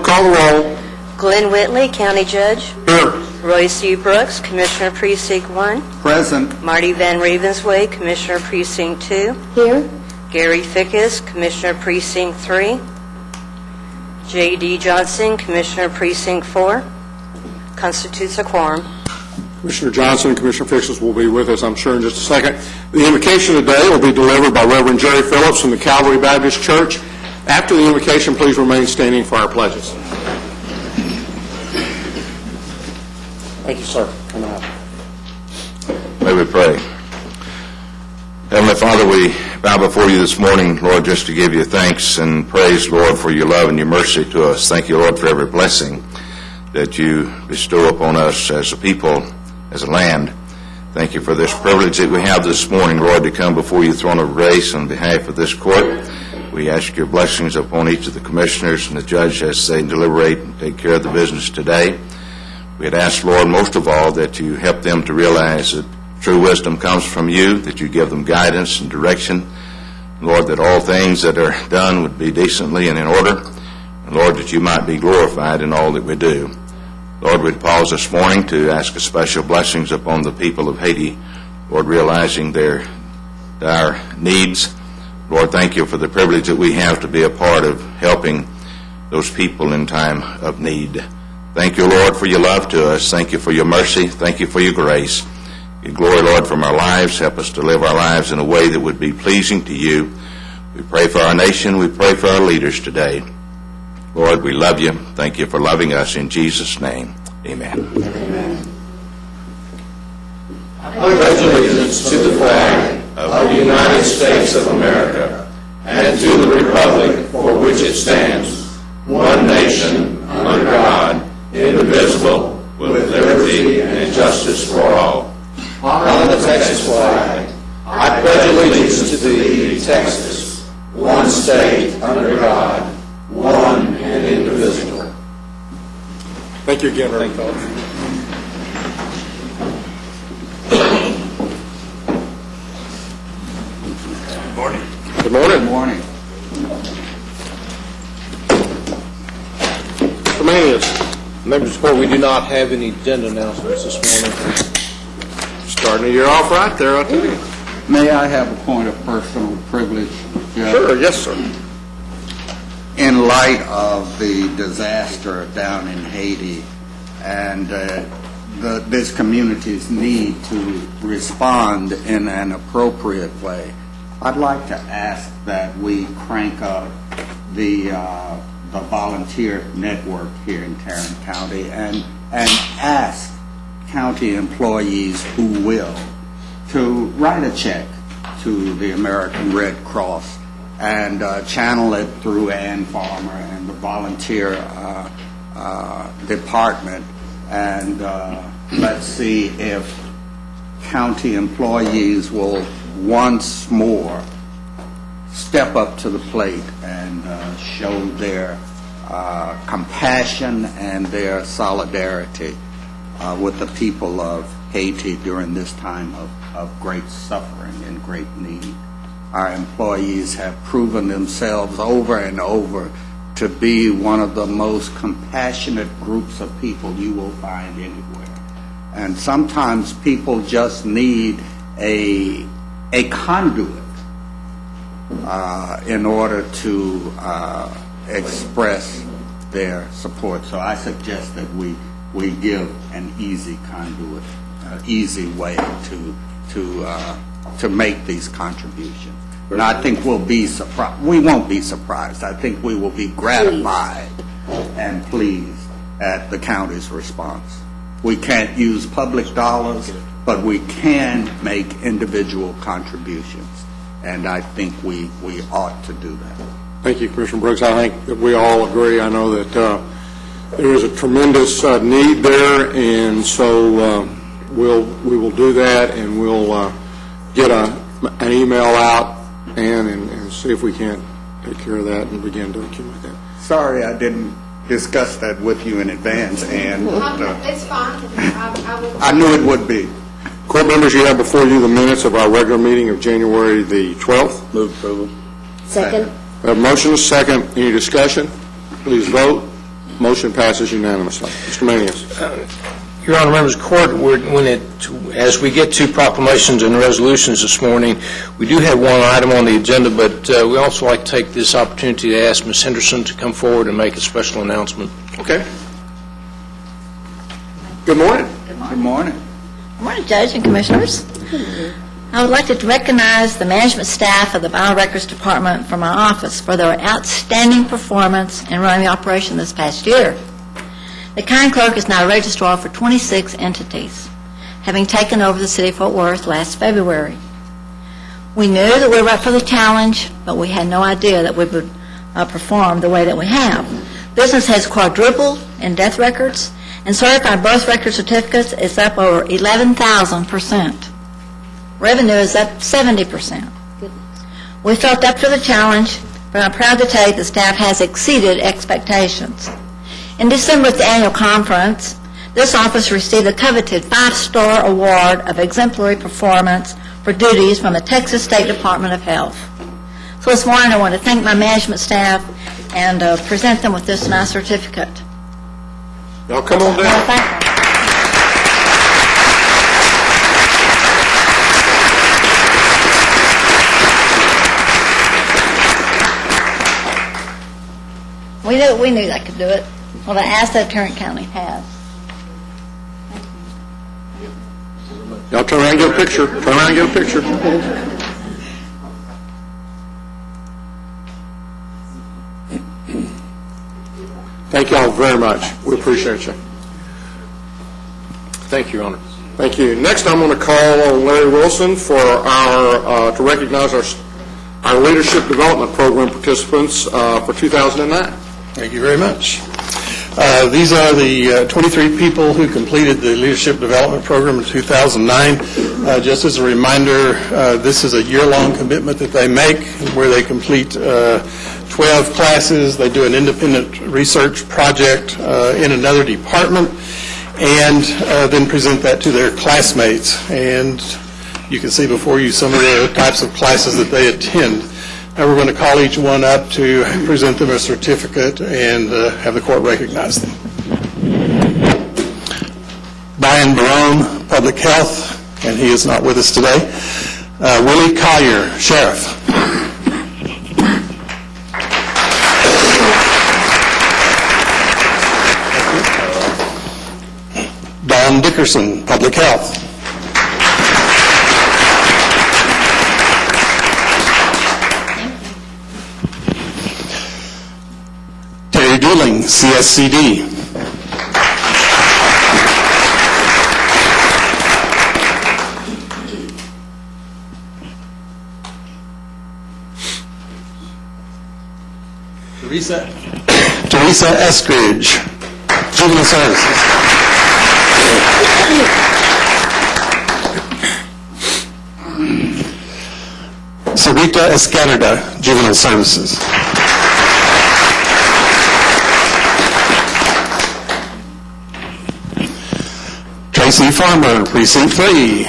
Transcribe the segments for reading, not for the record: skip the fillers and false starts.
call the roll. Glenn Whitley, County Judge. Here. Royce U. Brooks, Commissioner Precinct 1. Present. Marty Van Ravensway, Commissioner Precinct 2. Here. Gary Fickus, Commissioner Precinct 3. J.D. Johnson, Commissioner Precinct 4. Constitutes a quorum. Commissioner Johnson and Commissioner Fixes will be with us, I'm sure, in just a second. The invocation today will be delivered by Reverend Jerry Phillips from the Calvary Baptist Church. After the invocation, please remain standing for our pledges. Thank you, sir. Come on. May we pray. Heavenly Father, we bow before you this morning, Lord, just to give you thanks and praise, Lord, for your love and your mercy to us. Thank you, Lord, for every blessing that you bestow upon us as a people, as a land. Thank you for this privilege that we have this morning, Lord, to come before your throne of grace on behalf of this court. We ask your blessings upon each of the commissioners and the judge as they deliberate and take care of the business today. We'd ask, Lord, most of all, that you help them to realize that true wisdom comes from you, that you give them guidance and direction. Lord, that all things that are done would be decently and in order. And Lord, that you might be glorified in all that we do. Lord, we'd pause this morning to ask a special blessings upon the people of Haiti, Lord, realizing their dire needs. Lord, thank you for the privilege that we have to be a part of helping those people in time of need. Thank you, Lord, for your love to us. Thank you for your mercy. Thank you for your grace. Your glory, Lord, from our lives. Help us to live our lives in a way that would be pleasing to you. We pray for our nation. We pray for our leaders today. Lord, we love you. Thank you for loving us. In Jesus' name, amen. Amen. I pledge allegiance to the flag of the United States of America and to the republic for which it stands, one nation, under God, indivisible, with liberty and justice for all. On the Texas flag, I pledge allegiance to thee, Texas, one state, under God, one and indivisible. Thank you again, Reverend Phillips. Good morning. Good morning. Mr. Manius. Members of the court, we do not have any agenda announcements this morning. Starting the year off right there, I'll tell you. May I have a point of personal privilege, Judge? Sure, yes, sir. In light of the disaster down in Haiti and this community's need to respond in an appropriate way, I'd like to ask that we crank up the volunteer network here in Tarrant County and ask county employees who will to write a check to the American Red Cross and channel it through Ann Farmer and the volunteer department, and let's see if county employees will once more step up to the plate and show their compassion and their solidarity with the people of Haiti during this time of great suffering and great need. Our employees have proven themselves over and over to be one of the most compassionate groups of people you will find anywhere. And sometimes people just need a conduit in order to express their support. So I suggest that we give an easy conduit, an easy way to make these contributions. And I think we'll be surprised. We won't be surprised. I think we will be gratified and pleased at the county's response. We can't use public dollars, but we can make individual contributions, and I think we ought to do that. Thank you, Commissioner Brooks. I think that we all agree. I know that there is a tremendous need there, and so we will do that, and we'll get an email out and see if we can't take care of that and begin to accumulate that. Sorry I didn't discuss that with you in advance, Ann. It's fine. I knew it would be. Court members, you have before you the minutes of our regular meeting of January the 12th. Move approval. Second. We have a motion, a second. Any discussion? Please vote. Motion passes unanimously. Mr. Manius. Your Honor, members of the court, as we get to proclamations and resolutions this morning, we do have one item on the agenda, but we also like to take this opportunity to ask Ms. Henderson to come forward and make a special announcement. Okay. Good morning. Good morning. Good morning, Judge and Commissioners. I would like to recognize the management staff of the Biorecords Department from my office for their outstanding performance in running the operation this past year. The county clerk is now a registrar for 26 entities, having taken over the city of Fort Worth last February. We knew that we were up for the challenge, but we had no idea that we would perform the way that we have. Business has quadrupled in death records, and certified birth record certificates is up over 11,000%. Revenue is up 70%. We felt up to the challenge, but I'm proud to tell you the staff has exceeded expectations. In December at the annual conference, this office received the coveted 5-star award of exemplary performance for duties from the Texas State Department of Health. So this morning I want to thank my management staff and present them with this nice certificate. Y'all come on I want to down. thank them. We knew they could do it. Well, the asset Tarrant County has. Y'all turn around and get a picture. Turn around and get a picture. Thank y'all very much. We appreciate you. Thank you, Your Honor. Thank you. Next, I'm going to call on Larry Wilson for to recognize our Leadership Development Program participants for 2009. Thank you very much. These are the 23 people who completed the Leadership Development Program in 2009. Just as a reminder, this is a year-long commitment that they make where they complete 12 classes. They do an independent research project in another department and then present that to their classmates. And you can see before you some of the types of classes that they attend. Now we're going to call each one up to present them a certificate and have the court recognize them. Brian Barone, Public Health, and he is not with us today. Willie Collier, Sheriff. Don Dickerson, Public Health. Terry Dooling, CSCD. Teresa Eskridge, Juvenile Services. Sarita Escarada, Juvenile Services. Tracy Farmer, Precinct 3.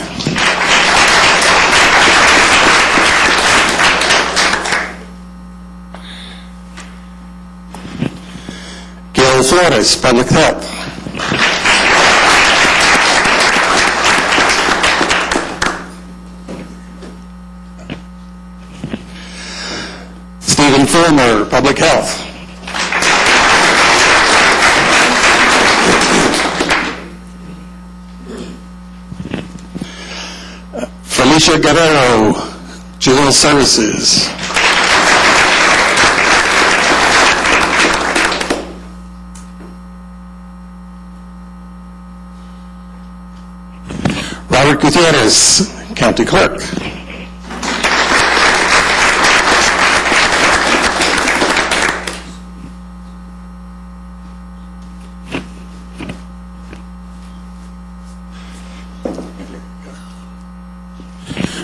Gil Flores, Public Health. Stephen Fulmer, Public Health. Felicia Guerrero, Juvenile Services. Robert Gutierrez, County Clerk.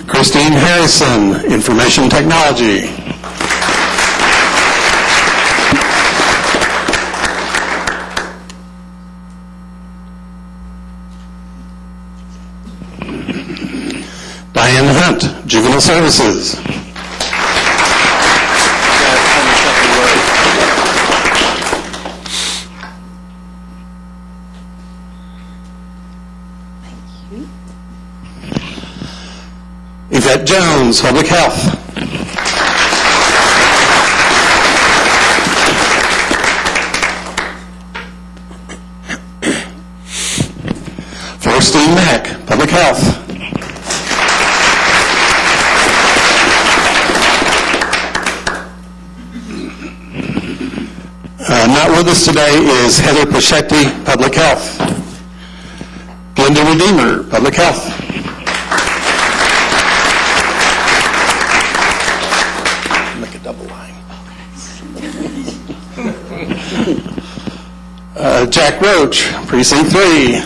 Christine Harrison, Information Technology. Diane Hunt, Juvenile Services. Brett Jones, Public Health. Forrestine Mack, Public Health. Not with us today is Heather Pachetti, Public Health. Glenda Redeemer, Public Health. Make a double line. Jack Roach, Precinct 3.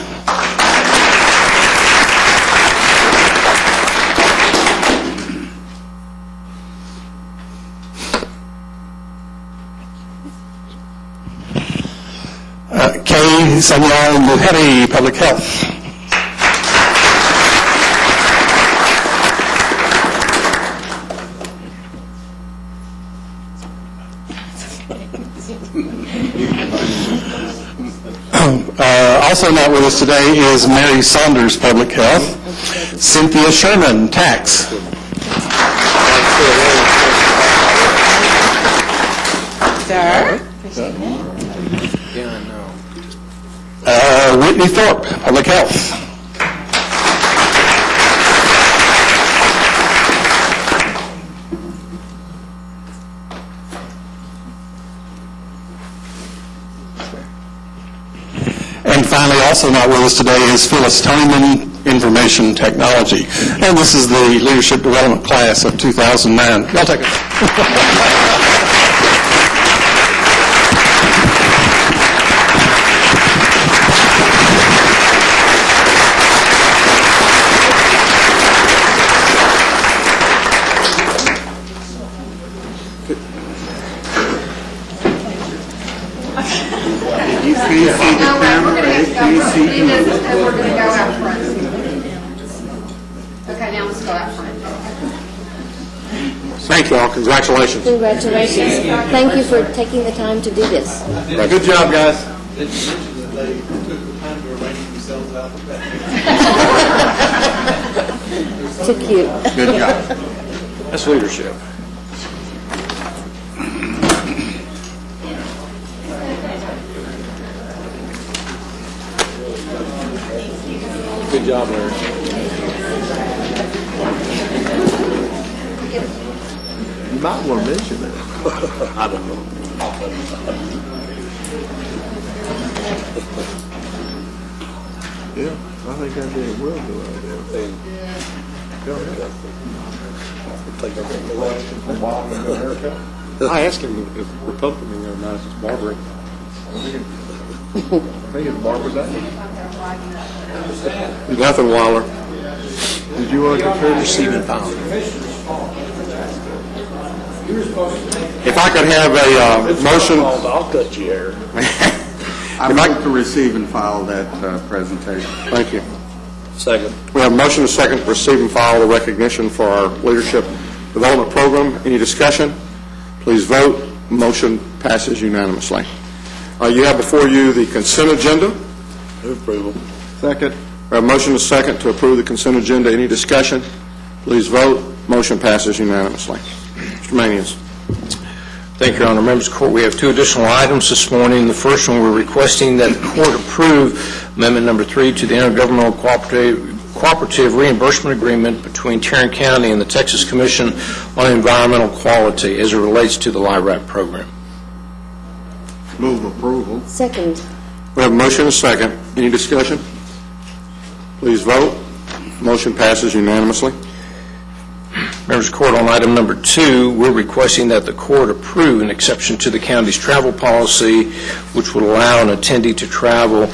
Kay Sanyal Muheri, Public Health. Also not with us today is Mary Saunders, Public Health. Cynthia Sherman, Tax. Sir? Yeah, I know. Whitney Thorpe, Public Health. And finally, also not with us today is Phyllis Tonyman, Information Technology. And this is the Leadership Development Class of 2009. Y'all take it. We're going to go out front. Okay, now let's go out front. Thank you all. Congratulations. Congratulations. Thank you for taking the time to do this. Good job, guys. Too cute. Good job. That's leadership. Good job, Larry. You might want to mention that. I don't know. Yeah, I think I did well do out there. Go ahead. I asked him if Republican the other night, it's Barbara. I think it's Barbara Day. Nothing, Waller. Did you want to consider receiving file? If I could have a motion. I'll cut you here. I move to receive and file that presentation. Thank you. Second. We have a motion and a second to receive and file the recognition for our Leadership Development Program. Any discussion? Please vote. Motion passes unanimously. You have before you the consent agenda. Move approval. Second. We have a motion and a second to approve the consent agenda. Any discussion? Please vote. Motion passes unanimously. Mr. Manius. Thank you, Your Honor. Members of the Court, we have two additional items this morning. The first one, we're requesting that the Court approve Amendment Number 3 to the Intergovernmental Cooperative Reimbursement Agreement between Tarrant County and the Texas Commission on Environmental Quality as it relates to the LIRAP program. Move approval. Second. We have a motion and a second. Any discussion? Please vote. Motion passes unanimously. Members of the Court, on item number 2, we're requesting that the Court approve an exception to the county's travel policy, which would allow an attendee to travel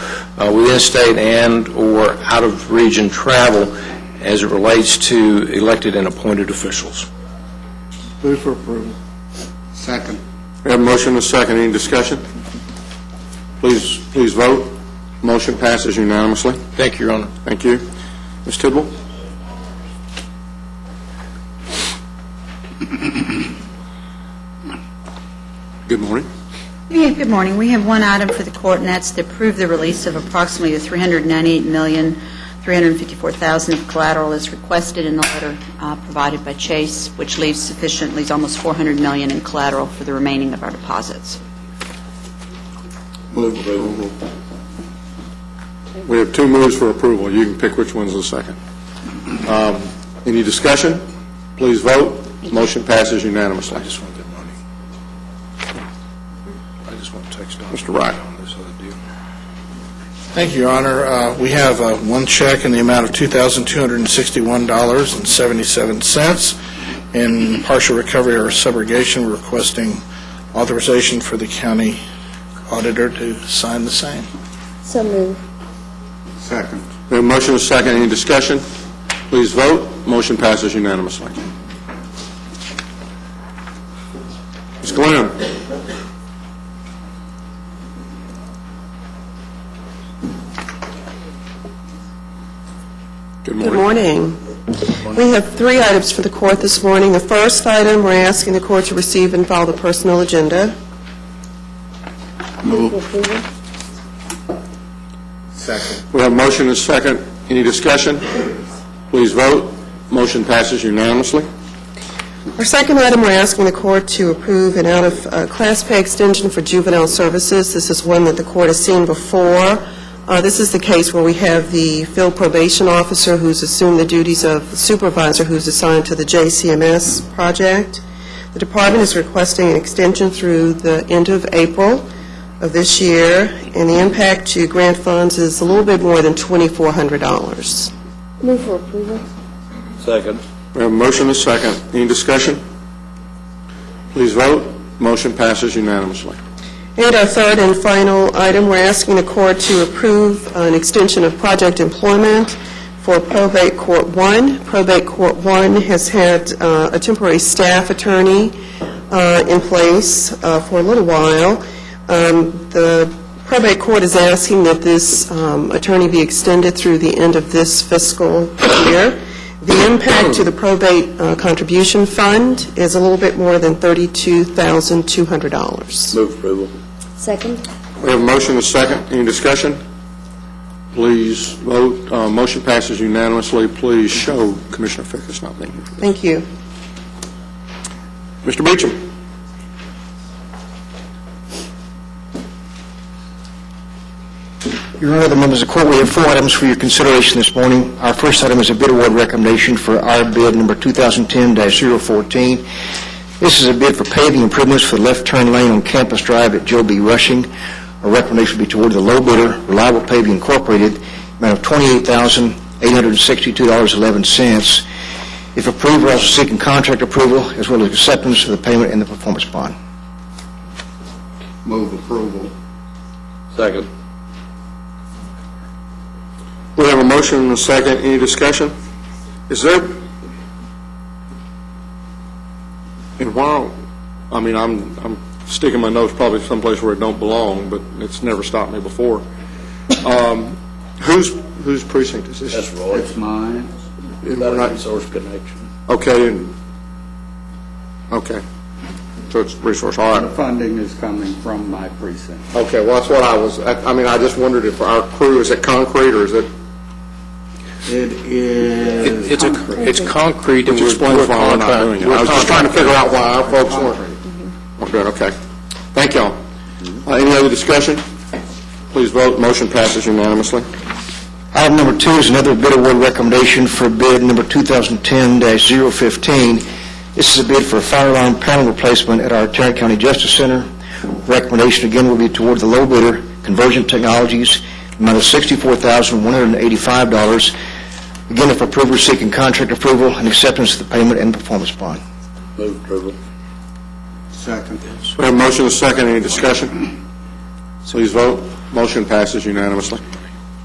within state and or out-of-region travel as it relates to elected and appointed officials. Move for approval. Second. We have a motion and a second. Any discussion? Please vote. Motion passes unanimously. Thank you, Your Honor. Thank you. Ms. Tidwell? Good morning. Yeah, good morning. We have one item for the court, and that's to approve the release of approximately $398,300,000 $354,000 of collateral is requested in the letter provided by Chase, which leaves almost $400 million in collateral for the remaining of our deposits. Move approval. We have two moves for approval. You can pick which one's the second. Any discussion? Please vote. Motion passes unanimously. I just want that money. I just want to text Don. Mr. Wright. On this other deal. Thank you, Your Honor. We have one check in the amount of $2,261.77. In partial recovery or subrogation, we're requesting authorization for the county auditor to sign the same. So move. Second. We have a motion and a second. Any discussion? Please vote. Motion passes unanimously. Ms. Glenn. Good Good morning. morning. We have three items for the court this morning. The first item, we're asking the court to receive and file the personnel agenda. Move for approval. Second. We have a motion and a second. Any discussion? Please vote. Motion passes unanimously. Our second item, we're asking the court to approve an out-of-class pay extension for juvenile services. This is one that the court has seen before. This is the case where we have the field probation officer who's assumed the duties of the supervisor who's assigned to the JCMS project. The department is requesting an extension through the end of April of this year, and the impact to grant funds is a little bit more than $2,400. Move for approval. Second. We have a motion and a second. Any discussion? Please vote. Motion passes unanimously. And our third and final item, we're asking the court to approve an extension of project employment for Probate Court 1. Probate Court 1 has had a temporary staff attorney in place for a little while. The Probate Court is asking that this attorney be extended through the end of this fiscal year. The impact to the probate contribution fund is a little bit more than $32,200. Move approval. Second. We have a motion and a second. Any discussion? Please vote. Motion passes unanimously. Please show Commissioner Fickus not being here. Thank you. Mr. Beecham. Your Honor, the members of the court, we have four items for your consideration this morning. Our first item is a bid award recommendation for our bid number 2010-014. This is a bid for paving improvements for the left turn lane on Campus Drive at Joe B. Rushing. Our recommendation will be toward the low bidder, Reliable Paving Incorporated, amount of $28,862.11. If approved, we're also seeking contract approval as well as acceptance of the payment and the performance bond. Move approval. Second. We have a motion and a second. Any discussion? Is there, and while, I mean, I'm sticking my nose probably someplace where it don't belong, but it's never stopped me before. Whose precinct is this? That's Roy. It's mine. We're not- Resource connection. Okay, okay. So it's resource, all The right. funding is coming from my precinct. Okay, well, that's what I was, I mean, I just wondered if our crew, is it concrete or is it? It is It's concrete, and Which explains why we're not doing it. I was just trying to figure out why our folks weren't. We're good, okay. Thank y'all. Any other discussion? Please vote. Motion passes unanimously. Item number 2 is another bid award recommendation for bid number 2010-015. This is a bid for a fire alarm panel replacement at our Tarrant County Justice Center. Recommendation again will be toward the low bidder, Convergent Technologies, amount of $64,185. Again, if approved, we're seeking contract approval and acceptance of the payment and performance bond. Move approval. second. We have a motion and a second. Any discussion? Please vote. Motion passes unanimously.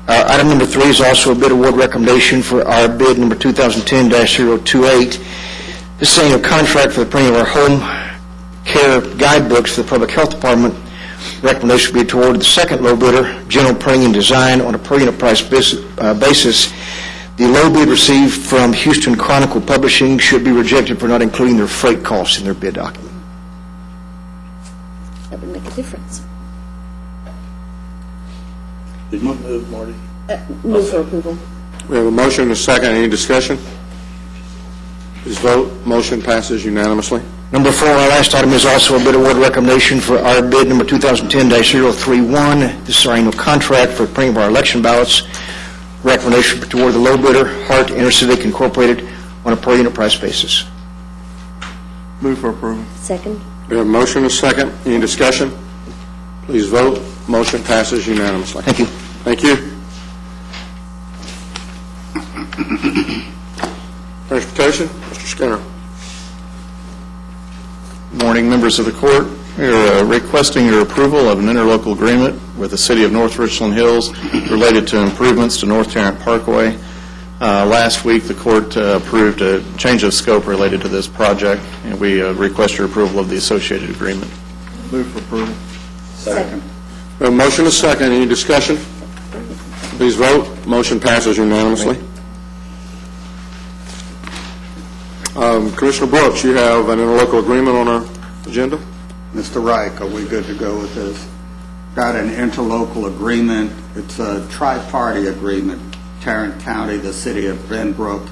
Item number 3 is also a bid award recommendation for our bid number 2010-028. This is a contract for the printing of our home care guidebooks for the Public Health Department. Recommendation will be toward the second low bidder, General Printing and Design, on a per unit price basis. The low bid received from Houston Chronicle Publishing should be rejected for not including their freight costs in their bid document. That would make a difference. Did you move, Marty? Move for approval. We have a motion and a second. Any discussion? Please vote. Motion passes unanimously. Number 4, our last item is also a bid award recommendation for our bid number 2010-031. This is our annual contract for printing of our election ballots. Recommendation to award the low bidder, Hart Intercivic Incorporated, on a per unit price basis. Move for approval. Second? We have a motion and a second. Any discussion? Please vote. Motion passes unanimously. Thank you. Thank you. Transportation, Mr. Skinner. Morning, members of the court. We are requesting your approval of an interlocal agreement with the City of North Richland Hills related to improvements to North Tarrant Parkway. Last week, the court approved a change of scope related to this project, and we request your approval of the associated agreement. Move for approval. Second. We have a motion and a second. Any discussion? Please vote. Motion passes unanimously. Commissioner Brooks, you have an interlocal agreement on our agenda? Mr. Reich, are we good to go with this? Got an interlocal agreement. It's a tri-party agreement. Tarrant County, the City of Benbrook,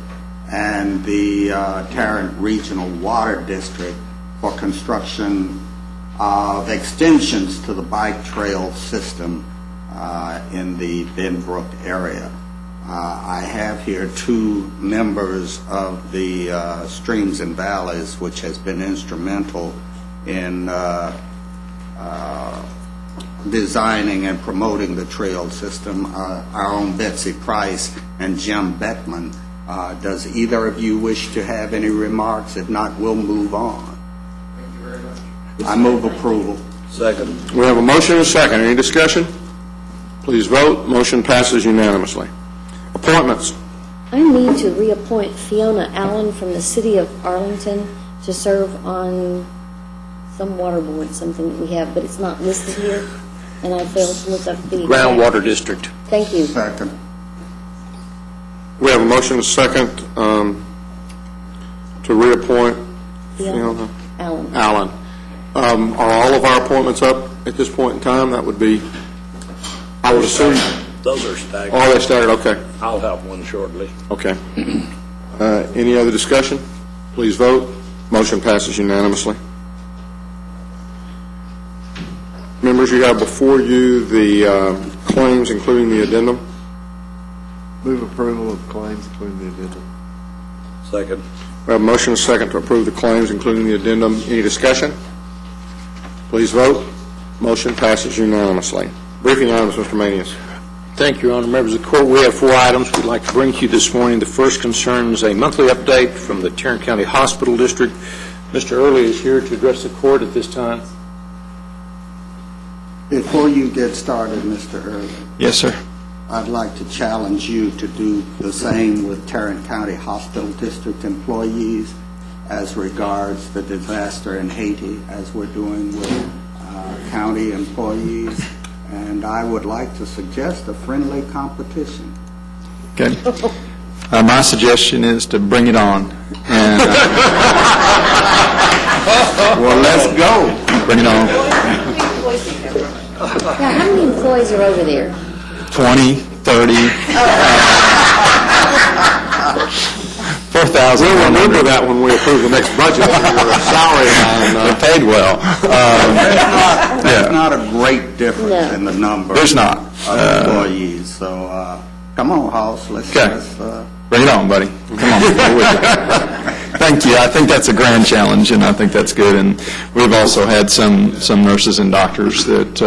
and the Tarrant Regional Water District for construction of extensions to the bike trail system in the Benbrook area. I have here 2 members of the Streams and Valleys, which has been instrumental in designing and promoting the trail system, our own Betsy Price and Jim Beckman. Does either of you wish to have any remarks? If not, we'll move on. Thank you very much. I move approval. Second. We have a motion and a second. Any discussion? Please vote. Motion passes unanimously. Appointments. I need to reappoint Fiona Allen from the City of Arlington to serve on some water board, something that we have, but it's not listed here, and I failed to look up the... Groundwater District. Thank you. Second. We have a motion and a second to reappoint Fiona Allen. Allen. Are all of our appointments up at this point in time? That would be, I would assume... Those are staggered. Oh, they're staggered, okay. I'll have one shortly. Okay. Any other discussion? Please vote. Motion passes unanimously. Members, you have before you the claims, including the addendum. Move approval of claims, including the addendum. Second. We have a motion and a second to approve the claims, including the addendum. Any discussion? Please vote. Motion passes unanimously. Briefing items, Mr. Manius. Thank you, Your Honor. Members of the court, we have 4 items we'd like to bring to you this morning. The first concerns a monthly update from the Tarrant County Hospital District. Mr. Early is here to address the court at this time. Before you get started, Mr. Early, Yes, sir. I'd like to challenge you to do the same with Tarrant County Hospital District employees as regards the disaster in Haiti, as we're doing with county employees. And I would like to suggest a friendly competition. Okay. My suggestion is to bring it on. And, well, let's go. Bring it on. Now, how many employees are over there? 20, 30, 4,000. We'll remember that when we approve the next budget. Salary They're paid well. There's not a great difference in the number There's not. of employees. So come on, House. Let's Bring it on, buddy. Come on. We're with you. Thank you. I think that's a grand challenge, and I think that's good. And we've also had some nurses and doctors that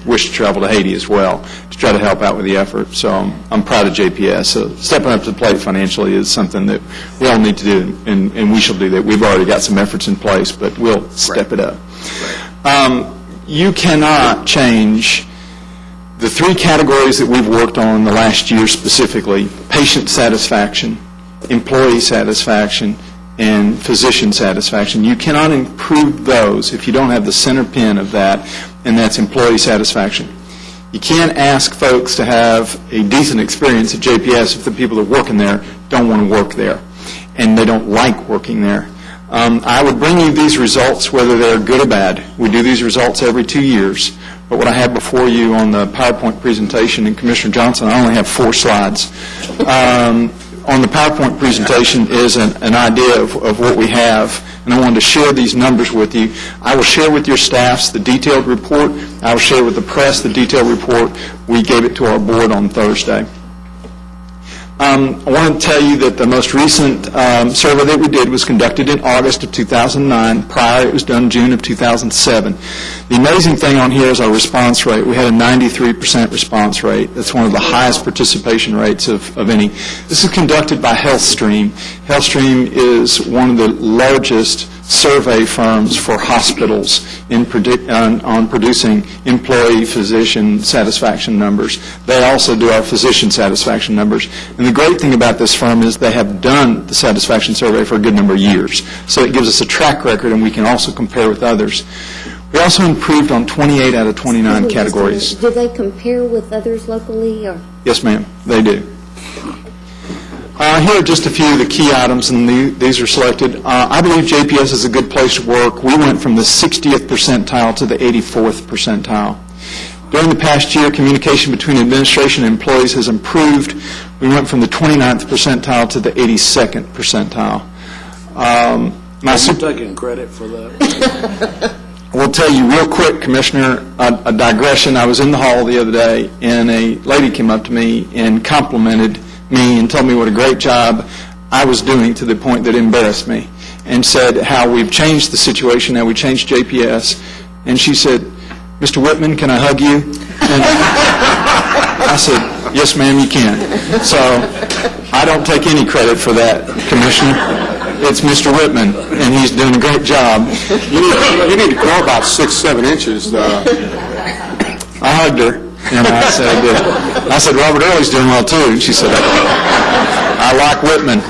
wish to travel to Haiti as well to try to help out with the effort. So I'm proud of JPS. So stepping up to the plate financially is something that we all need to do, and we shall do that. We've already got some efforts in place, but we'll step it up. You cannot change the 3 categories that we've worked on the last year specifically: patient satisfaction, employee satisfaction, and physician satisfaction. You cannot improve those if you don't have the center pin of that, and that's employee satisfaction. You can't ask folks to have a decent experience at JPS if the people that are working there don't want to work there, and they don't like working there. I would bring you these results, whether they're good or bad. We do these results every 2 years. But what I have before you on the PowerPoint presentation, and Commissioner Johnson, I only have 4 slides. On the PowerPoint presentation is an idea of what we have, and I wanted to share these numbers with you. I will share with your staffs the detailed report. I will share with the press the detailed report. We gave it to our board on Thursday. I want to tell you that the most recent survey that we did was conducted in August of 2009. Prior, it was done June of 2007. The amazing thing on here is our response rate. We had a 93% response rate. That's one of the highest participation rates of any. This is conducted by HealthStream. HealthStream is one of the largest survey firms for hospitals on producing employee-physician satisfaction numbers. They also do our physician satisfaction numbers. And the great thing about this firm is they have done the satisfaction survey for a good number of years. So it gives us a track record, and we can also compare with others. We also improved on 28 out of 29 categories. Do they compare with others locally, or? Yes, ma'am, they do. Here are just a few of the key items, and these are selected. I believe JPS is a good place to work. We went from the 60th percentile to the 84th percentile. During the past year, communication between administration and employees has improved. We went from the 29th percentile to the 82nd percentile. I'm taking credit for that. I will tell you real quick, Commissioner, a digression. I was in the hall the other day, and a lady came up to me and complimented me and told me what a great job I was doing, to the point that it embarrassed me, and said how we've changed the situation, how we changed JPS. And she said, "Mr. Whitman, can I hug you?" And I said, "Yes, ma'am, you can." So I don't take any credit for that, Commissioner. It's Mr. Whitman, and he's doing a great job. You need to grow about 6-7 inches. I hugged her, and I said, "Robert Early's doing well, too." And she said, "I like Whitman.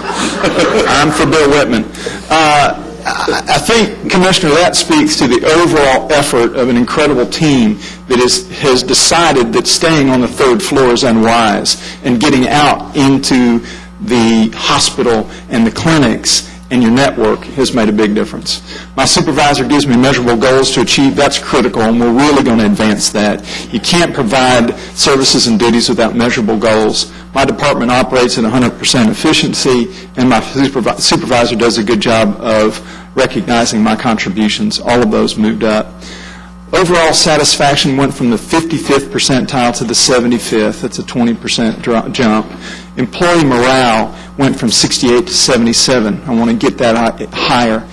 I'm for Bill Whitman." I think, Commissioner, that speaks to the overall effort of an incredible team that has decided that staying on the 3rd floor is unwise, and getting out into the hospital and the clinics and your network has made a big difference. My supervisor gives me measurable goals to achieve. That's critical, and we're really going to advance that. You can't provide services and duties without measurable goals. My department operates at 100% efficiency, and my supervisor does a good job of recognizing my contributions. All of those moved up. Overall satisfaction went from the 55th percentile to the 75th. That's a 20% jump. Employee morale went from 68 to 77. I want to get that higher.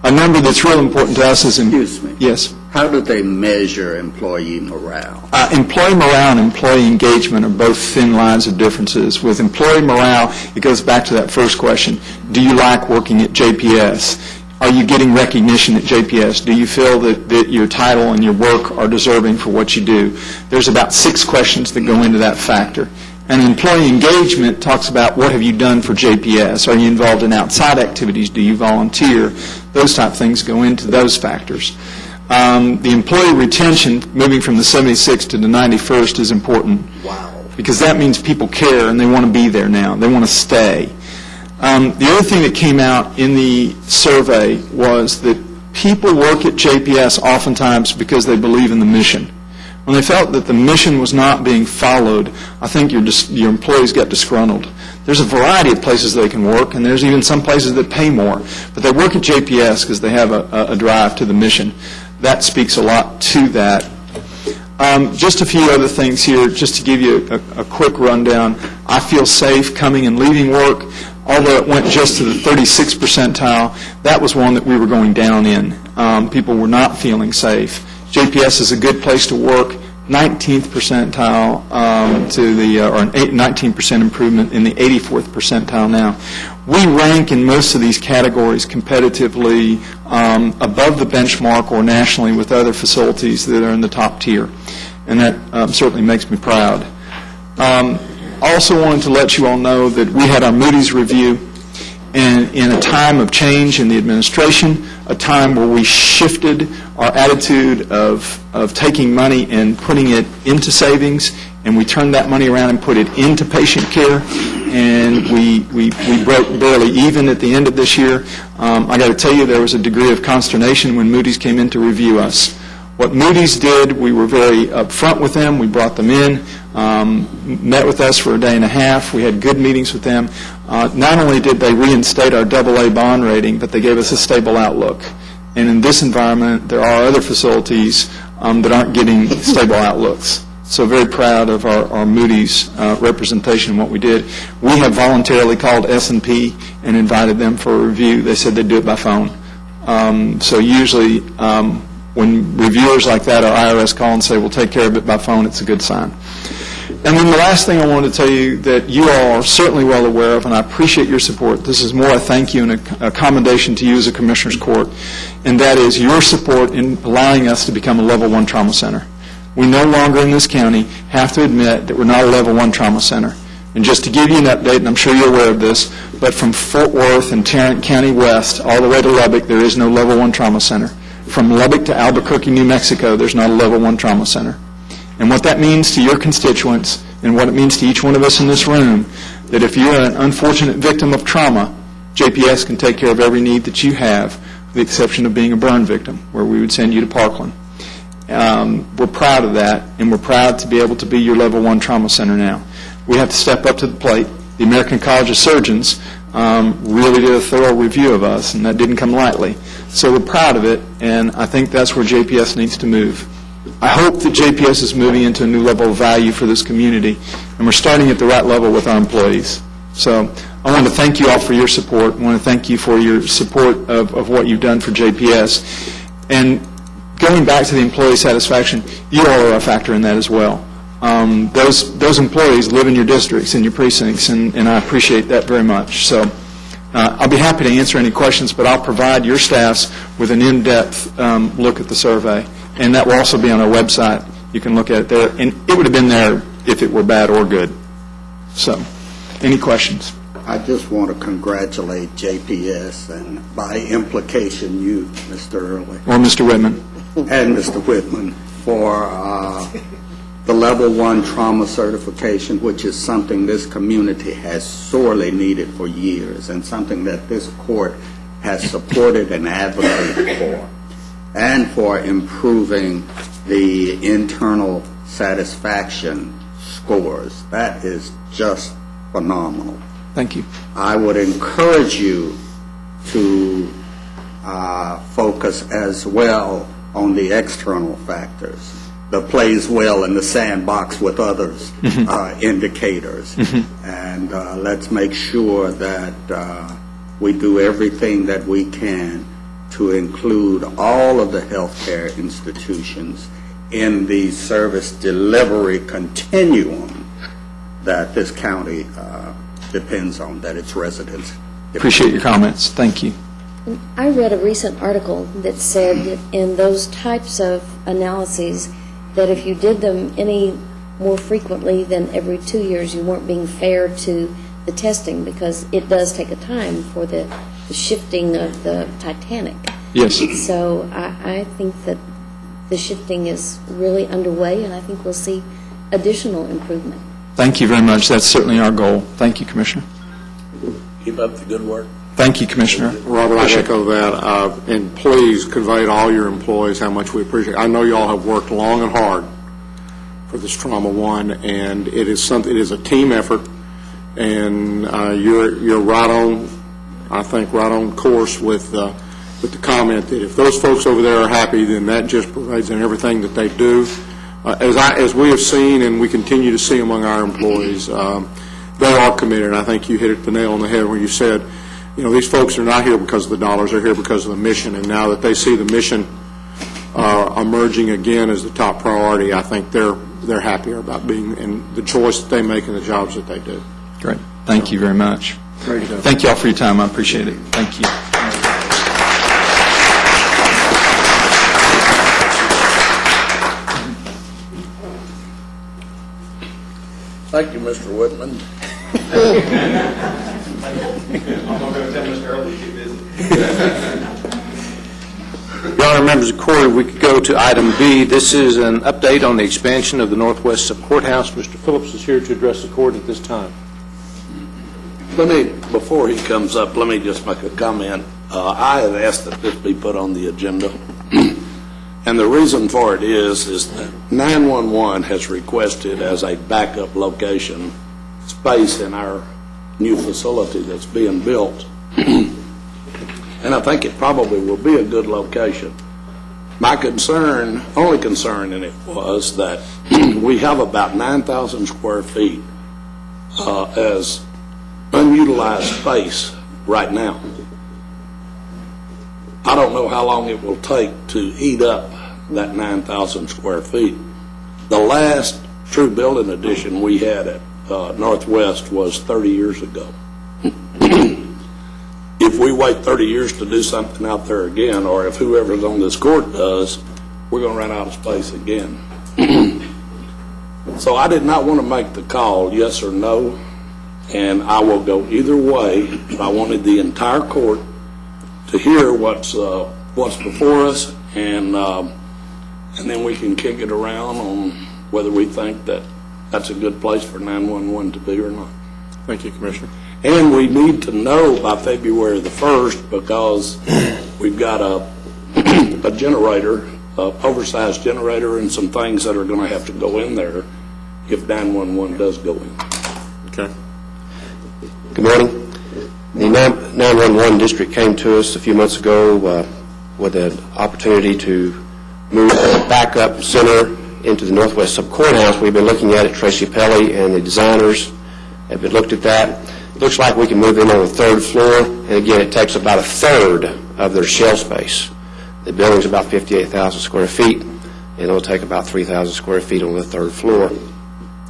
A number that's real important to us is... Excuse me. Yes. How do they measure employee morale? Employee morale and employee engagement are both thin lines of differences. With employee morale, it goes back to that first question. Do you like working at JPS? Are you getting recognition at JPS? Do you feel that your title and your work are deserving for what you do? There's about 6 questions that go into that factor. And employee engagement talks about what have you done for JPS? Are you involved in outside activities? Do you volunteer? Those type of things go into those factors. The employee retention, moving from the 76th to the 91st, is important. Wow. Because that means people care and they want to be there now. They want to stay. The other thing that came out in the survey was that people work at JPS oftentimes because they believe in the mission. When they felt that the mission was not being followed, I think your employees got disgruntled. There's a variety of places they can work, and there's even some places that pay more. But they work at JPS because they have a drive to the mission. That speaks a lot to that. Just a few other things here, just to give you a quick rundown. I feel safe coming and leaving work. Although it went just to the 36th percentile, that was one that we were going down in. People were not feeling safe. JPS is a good place to work. 19th percentile or an 19% improvement in the 84th percentile now. We rank in most of these categories competitively above the benchmark or nationally with other facilities that are in the top tier, and that certainly makes me proud. Also wanted to let you all know that we had our Moody's review, and in a time of change in the administration, a time where we shifted our attitude of taking money and putting it into savings and we turned that money around and put it into patient care, and we broke barely even at the end of this year. I got to tell you, there was a degree of consternation when Moody's came in to review us. What Moody's did, we were very upfront with them. We brought them in, met with us for a day and a half. We had good meetings with them. Not only did they reinstate our AA bond rating, but they gave us a stable outlook. And in this environment, there are other facilities that aren't getting stable outlooks. So very proud of our Moody's representation in what we did. We have voluntarily called S&P and invited them for a review. They said they'd do it by phone. So usually when reviewers like that or IRS call and say, we'll take care of it by phone, it's a good sign. And then the last thing I wanted to tell you that you all are certainly well aware of, and I appreciate your support. This is more a thank you and a commendation to you as a Commissioner's Court, and that is your support in allowing us to become a Level 1 trauma center. We no longer in this county have to admit that we're not a Level 1 trauma center. And just to give you an update, and I'm sure you're aware of this, but from Fort Worth and Tarrant County West all the way to Lubbock, there is no Level 1 trauma center. From Lubbock to Albuquerque, New Mexico, there's not a Level 1 trauma center. And what that means to your constituents and what it means to each one of us in this room, that if you're an unfortunate victim of trauma, JPS can take care of every need that you have, with the exception of being a burn victim, where we would send you to Parkland. We're proud of that, and we're proud to be able to be your Level 1 trauma center now. We have to step up to the plate. The American College of Surgeons really did a thorough review of us, and that didn't come lightly. So we're proud of it, and I think that's where JPS needs to move. I hope that JPS is moving into a new level of value for this community, and we're starting at the right level with our employees. So I want to thank you all for your support. I want to thank you for your support of what you've done for JPS. And going back to the employee satisfaction, you all are a factor in that as well. Those employees live in your districts, in your precincts, and I appreciate that very much. So I'll be happy to answer any questions, but I'll provide your staffs with an in-depth look at the survey. And that will also be on our website. You can look at it there. And it would have been there if it were bad or good. So, any questions? I just want to congratulate JPS and by implication you, Mr. Early. Or Mr. Whitman. And Mr. Whitman for the Level 1 trauma certification, which is something this community has sorely needed for years and something that this court has supported and advocated for. And for improving the internal satisfaction scores. That is just phenomenal. Thank you. I would encourage you to focus as well on the external factors, the plays well in the sandbox with others indicators. And let's make sure that we do everything that we can to include all of the healthcare institutions in the service delivery continuum that this county depends on, that its residents depend on. Appreciate your comments. Thank you. I read a recent article that said that in those types of analyses, that if you did them any more frequently than every 2 years, you weren't being fair to the testing, because it does take a time for the shifting of the Titanic. Yes. So I think that the shifting is really underway, and I think we'll see additional improvement. Thank you very much. That's certainly our goal. Thank you, Commissioner. Keep up the good work. Thank you, Commissioner. Robert, I echo that, and please convey to all your employees how much we appreciate it. I know you all have worked long and hard for this Trauma One, and it is a team effort, and you're right on, I think, right on course with the comment that if those folks over there are happy, then that just provides in everything that they do. As we have seen and we continue to see among our employees, they are committed. And I think you hit the nail on the head when you said, you know, these folks are not here because of the dollars, they're here because of the mission. And now that they see the mission emerging again as the top priority, I think they're happier about being in the choice that they make and the jobs that they do. Great. Thank you very much. Thank you all for your time. I appreciate it. Thank you. Thank you, Mr. Whitman. I'm not going to tell Mr. Early to get busy. Your Honor, members of the court, we could go to item B. This is an update on the expansion of the Northwest Courthouse. Mr. Phillips is here to address the court at this time. Before he comes up, let me just make a comment. I have asked that this be put on the agenda, and the reason for it is that 911 has requested as a backup location space in our new facility that's being built, and I think it probably will be a good location. My only concern in it was that we have about 9,000 square feet as unutilized space right now. I don't know how long it will take to eat up that 9,000 square feet. The last true building addition we had at Northwest was 30 years ago. If we wait 30 years to do something out there again, or if whoever's on this court does, we're going to run out of space again. So I did not want to make the call, yes or no, and I will go either way. I wanted the entire court to hear what's before us, and then we can kick it around on whether we think that that's a good place for 911 to be or not. Thank you, Commissioner. And we need to know by February the 1st, because we've got a generator, an oversized generator, and some things that are going to have to go in there if 911 does go in. Okay. Good morning. The 911 district came to us a few months ago with an opportunity to move the backup center into the Northwest Sub-Courthouse. We've been looking at it. Tracy Pelly and the designers have been looked at that. It looks like we can move them on the third floor, and again, it takes about a third of their shell space. The building's about 58,000 square feet, and it'll take about 3,000 square feet on the third floor.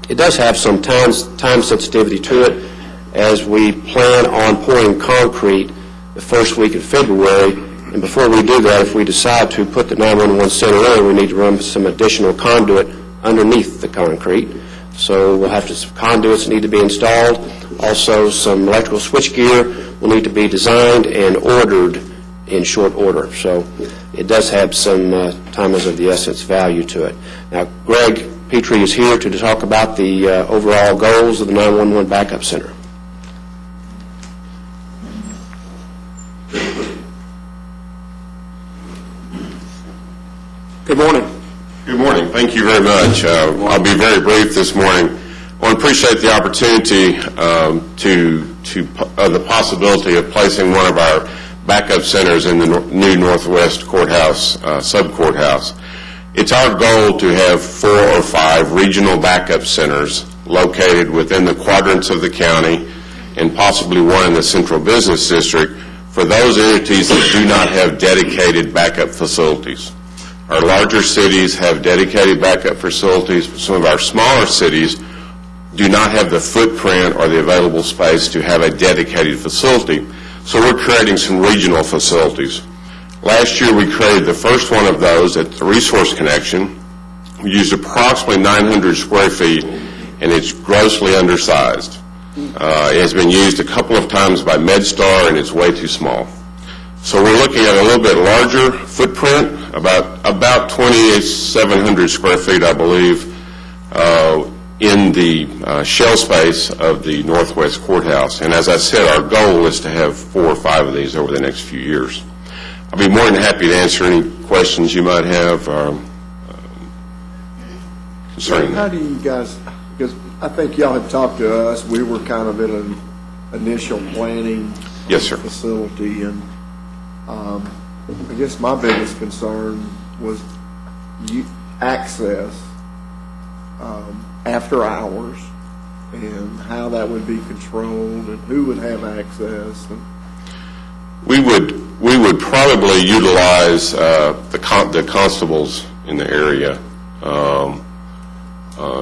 It does have some time sensitivity to it, as we plan on pouring concrete the first week of February. And before we do that, if we decide to put the 911 center in, we need to run some additional conduit underneath the concrete. So we'll have some conduits need to be installed. Also, some electrical switchgear will need to be designed and ordered in short order. So it does have some time as of the essence value to it. Now, Greg Petrie is here to talk about the overall goals of the 911 backup center. Good morning. Good morning. Thank you very much. I'll be very brief this morning. I want to appreciate the opportunity the possibility of placing one of our backup centers in the new Northwest Courthouse, sub-courthouse. It's our goal to have 4 or 5 regional backup centers located within the quadrants of the county, and possibly one in the central business district, for those entities that do not have dedicated backup facilities. Our larger cities have dedicated backup facilities, but some of our smaller cities do not have the footprint or the available space to have a dedicated facility. So we're creating some regional facilities. Last year we created the first one of those at the Resource Connection. We used approximately 900 square feet, and it's grossly undersized. It has been used a couple of times by MedStar, and it's way too small. So we're looking at a little bit larger footprint, about 2,700 square feet, I believe, in the shell space of the Northwest Courthouse. And as I said, our goal is to have 4 or 5 of these over the next few years. I'll be more than happy to answer any questions you might have concerning that. How do you guys, because I think y'all had talked to us, we were kind of in an initial planning Yes, sir. facility, and I guess my biggest concern was access after hours, and how that would be controlled, and who would have access. And We would probably utilize the constables in the area,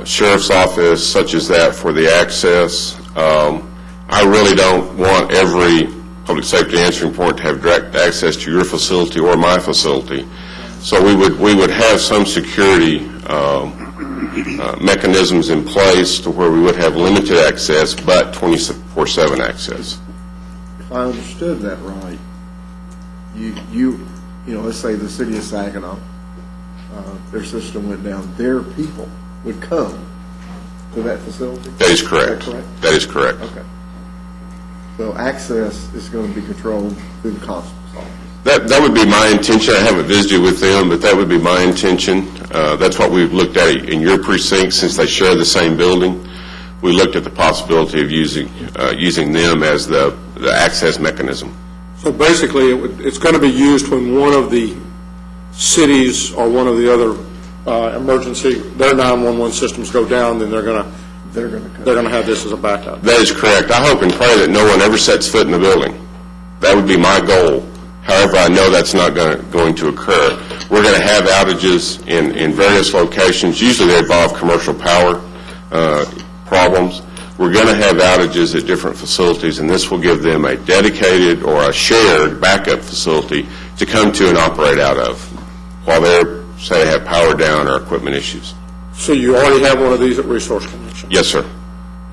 sheriff's office, such as that, for the access. I really don't want every public safety answering point to have direct access to your facility or my facility. So we would have some security mechanisms in place to where we would have limited access, but 24/7 access. if I understood that right, you let's say the city of Saginaw, their system went down, their people would come to that facility? That is correct. Is that correct? That is correct. Okay. So access is going to be controlled through the constable's office? That would be my intention. I haven't visited with them, but that would be my intention. That's what we've looked at in your precinct since they share the same building. We looked at the possibility of using them as the access mechanism. So basically, it's going to be used when one of the cities or one of the other emergency, their 911 systems go down, then they're going to have this as a backup. That is correct. I hope and pray that no one ever sets foot in the building. That would be my goal. However, I know that's not going to occur. We're going to have outages in various locations. Usually they involve commercial power problems. We're going to have outages at different facilities, and this will give them a dedicated or a shared backup facility to come to and operate out of while they're, say, have power down or equipment issues. So you already have one of these at Resource Connection? Yes, sir.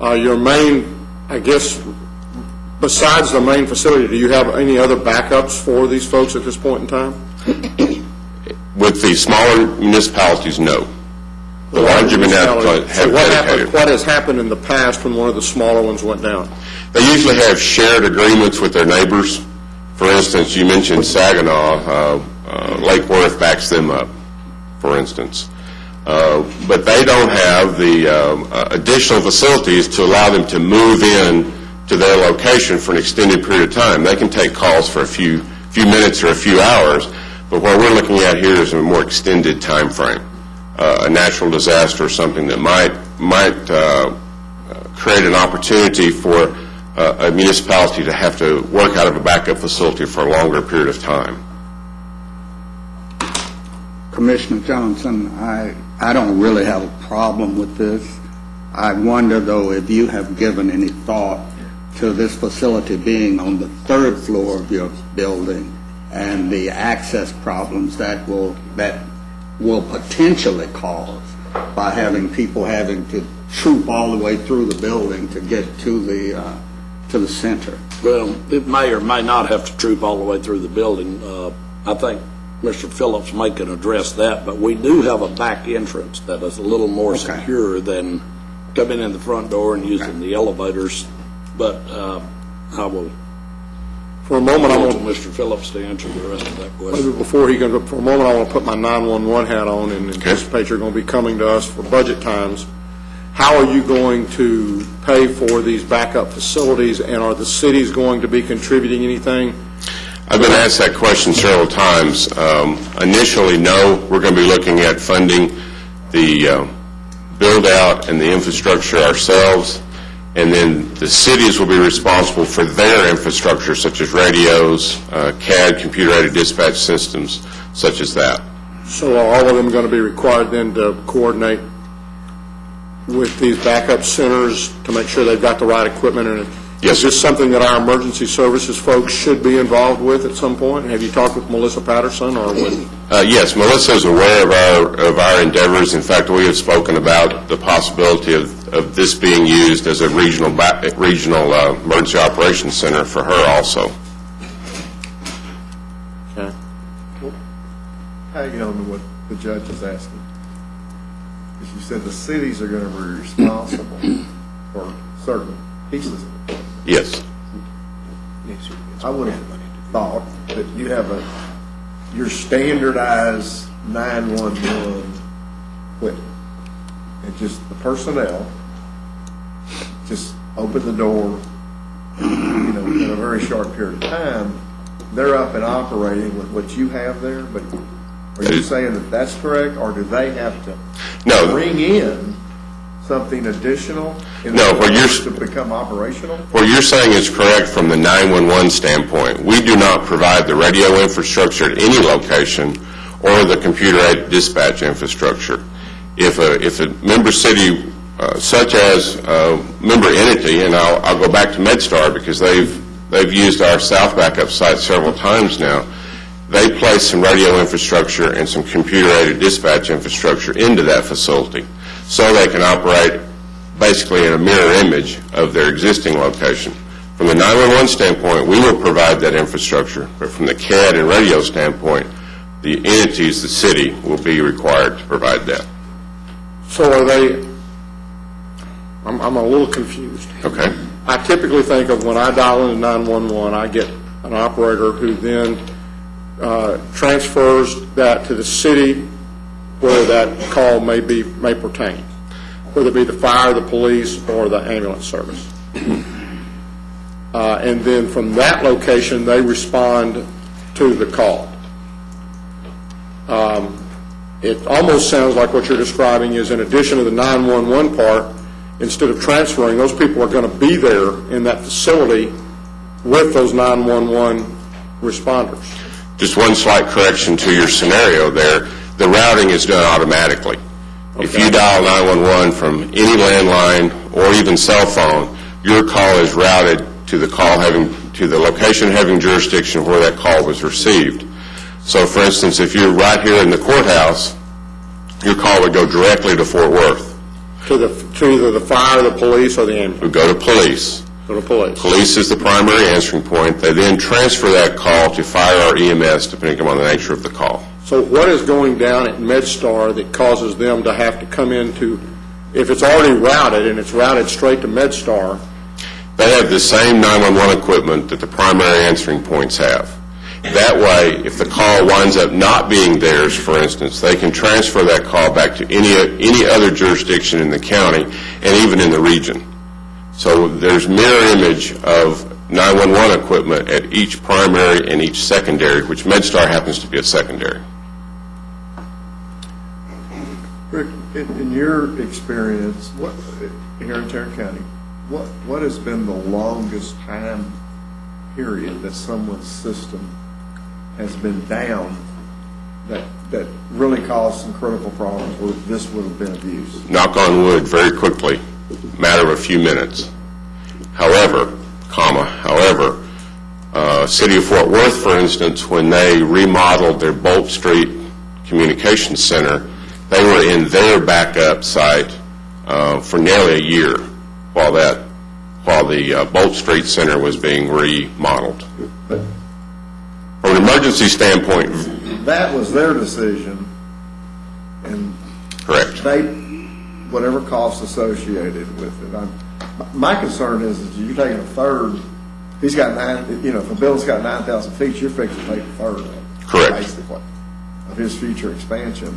Your main, I guess, besides the main facility, do you have any other backups for these folks at this point in time? With the smaller municipalities, no. The larger municipalities have dedicated. What has happened in the past when one of the smaller ones went down? They usually have shared agreements with their neighbors. For instance, you mentioned Saginaw. Lake Worth backs them up, for instance. But they don't have the additional facilities to allow them to move in to their location for an extended period of time. They can take calls for a few minutes or a few hours, but what we're looking at here is a more extended time frame. A natural disaster or something that might create an opportunity for a municipality to have to work out of a backup facility for a longer period of time. Commissioner Johnson, I don't really have a problem with this. I wonder, though, if you have given any thought to this facility being on the third floor of your building and the access problems that will potentially cause by having people having to troop all the way through the building to get to the center. Well, it may or may not have to troop all the way through the building. I think Mr. Phillips may can address that, but we do have a back entrance that is a little more secure than coming in the front door and using the elevators. But I will. For a moment, I want Mr. Phillips to answer the rest of that question. Maybe before he goes, for a moment, I want to put my 911 hat on and anticipate you're going to be coming to us for budget times. How are you going to pay for these backup facilities, and are the cities going to be contributing anything? I've been asked that question several times. Initially, no. We're going to be looking at funding the build-out and the infrastructure ourselves, and then the cities will be responsible for their infrastructure, such as radios, CAD, computer-aided dispatch systems, such as that. So are all of them going to be required then to coordinate with these backup centers to make sure they've got the right equipment? And yes, is this something that our emergency services folks should be involved with at some point? Have you talked with Melissa Patterson or with? Yes, Melissa is aware of our endeavors. In fact, we have spoken about the possibility of this being used as a regional emergency operations center for her also. Okay. Hang on to what the judge is asking. Because you said the cities are going to be responsible for certain pieces of it. Yes. I would have thought that you have your standardized 911 equipment, and just the personnel just open the door, in a very short period of time, they're up and operating with what you have there. But are you saying that that's correct, or do they have to bring in something additional in order to become operational? What you're saying is correct from the 911 standpoint. We do not provide the radio infrastructure at any location or the computer-aided dispatch infrastructure. If a member city, such as a member entity, and I'll go back to MedStar because they've used our South backup site several times now, they place some radio infrastructure and some computer-aided dispatch infrastructure into that facility so they can operate basically in a mirror image of their existing location. From the 911 standpoint, we will provide that infrastructure, but from the CAD and radio standpoint, the entities, the city, will be required to provide that. So are they, I'm a little confused. Okay? I typically think of when I dial into 911, I get an operator who then transfers that to the city where that call may pertain, whether it be the fire, the police, or the ambulance service. And then from that location, they respond to the call. It almost sounds like what you're describing is in addition to the 911 part, instead of transferring, those people are going to be there in that facility with those 911 responders. Just one slight correction to your scenario there. The routing is done automatically. Okay. If you dial 911 from any landline or even cell phone, your call is routed to the location having jurisdiction where that call was received. So, for instance, if you're right here in the courthouse, your call would go directly to Fort Worth. To either the fire, the police, or the ambulance? It would go to police. Go to police. Police is the primary answering point. They then transfer that call to fire or EMS, depending upon the nature of the call. So what is going down at MedStar that causes them to have to come into, if it's already routed and it's routed straight to MedStar? They have the same 911 equipment that the primary answering points have. That way, if the call winds up not being theirs, for instance, they can transfer that call back to any other jurisdiction in the county and even in the region. So there's mirror image of 911 equipment at each primary and each secondary, which MedStar happens to be a secondary. Rick, in your experience, here in Tarrant County, what has been the longest time period that someone's system has been down that really caused some critical problems where this would have been abused? Knock on wood, very quickly, matter of a few minutes. However, City of Fort Worth, for instance, when they remodeled their Bolt Street Communications Center, they were in their backup site for nearly a year while the Bolt Street Center was being remodeled. From an emergency standpoint, that was their decision, and correct. Whatever costs associated with it. My concern is you're taking a third. He's got if a building's got 9,000 feet, you're fixing to take a third of it. Correct. Basically, of his future expansion.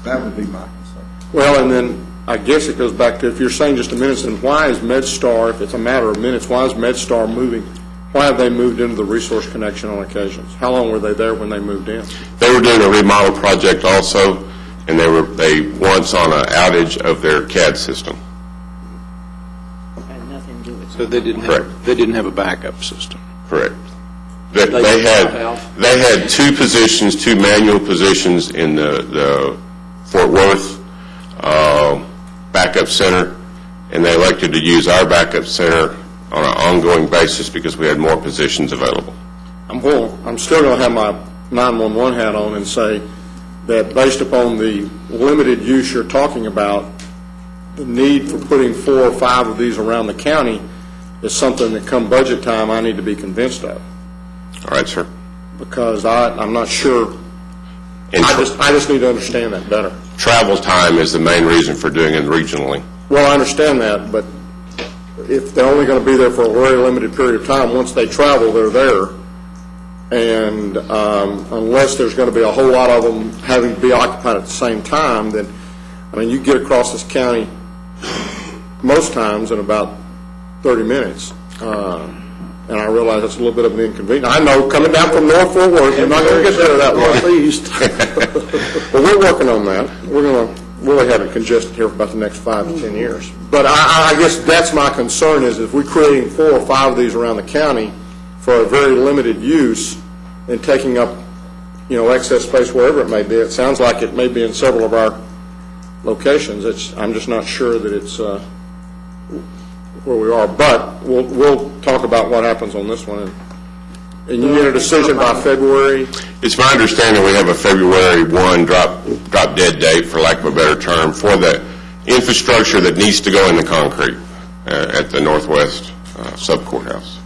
That would be my concern. Well, and then I guess it goes back to, if you're saying just a minute, then why is MedStar, if it's a matter of minutes, why is MedStar moving? Why have they moved into the resource connection on occasions? How long were they there when they moved in? They were doing a remodel project also, and they once on an outage of their CAD system. Had nothing to do with it. So they didn't have a backup system. Correct. They had two manual positions in the Fort Worth backup center, and they elected to use our backup center on an ongoing basis because we had more positions available. I'm still going to have my 911 hat on and say that based upon the limited use you're talking about, the need for putting 4 or 5 of these around the county is something that come budget time I need to be convinced of. All right, sir. Because I'm not sure. I just need to understand that better. Travel time is the main reason for doing it regionally. Well, I understand that, but if they're only going to be there for a very limited period of time, once they travel, they're there. And unless there's going to be a whole lot of them having to be occupied at the same time, then, you get across this county most times in about 30 minutes. And I realize that's a little bit of an inconvenience. I know, coming down from North Fort Worth, you're not going to get there that northeast. But we're working on that. We're going to really have it congested here for about the next 5 to 10 years. But I guess that's my concern, is if we're creating 4 or 5 of these around the county for a very limited use and taking up, excess space wherever it may be, it sounds like it may be in several of our locations. I'm just not sure that it's where we are. But we'll talk about what happens on this one. And you get a decision by February? It's my understanding we have a February 1 drop dead date, for lack of a better term, for the infrastructure that needs to go in the concrete at the Northwest Sub-Courthouse.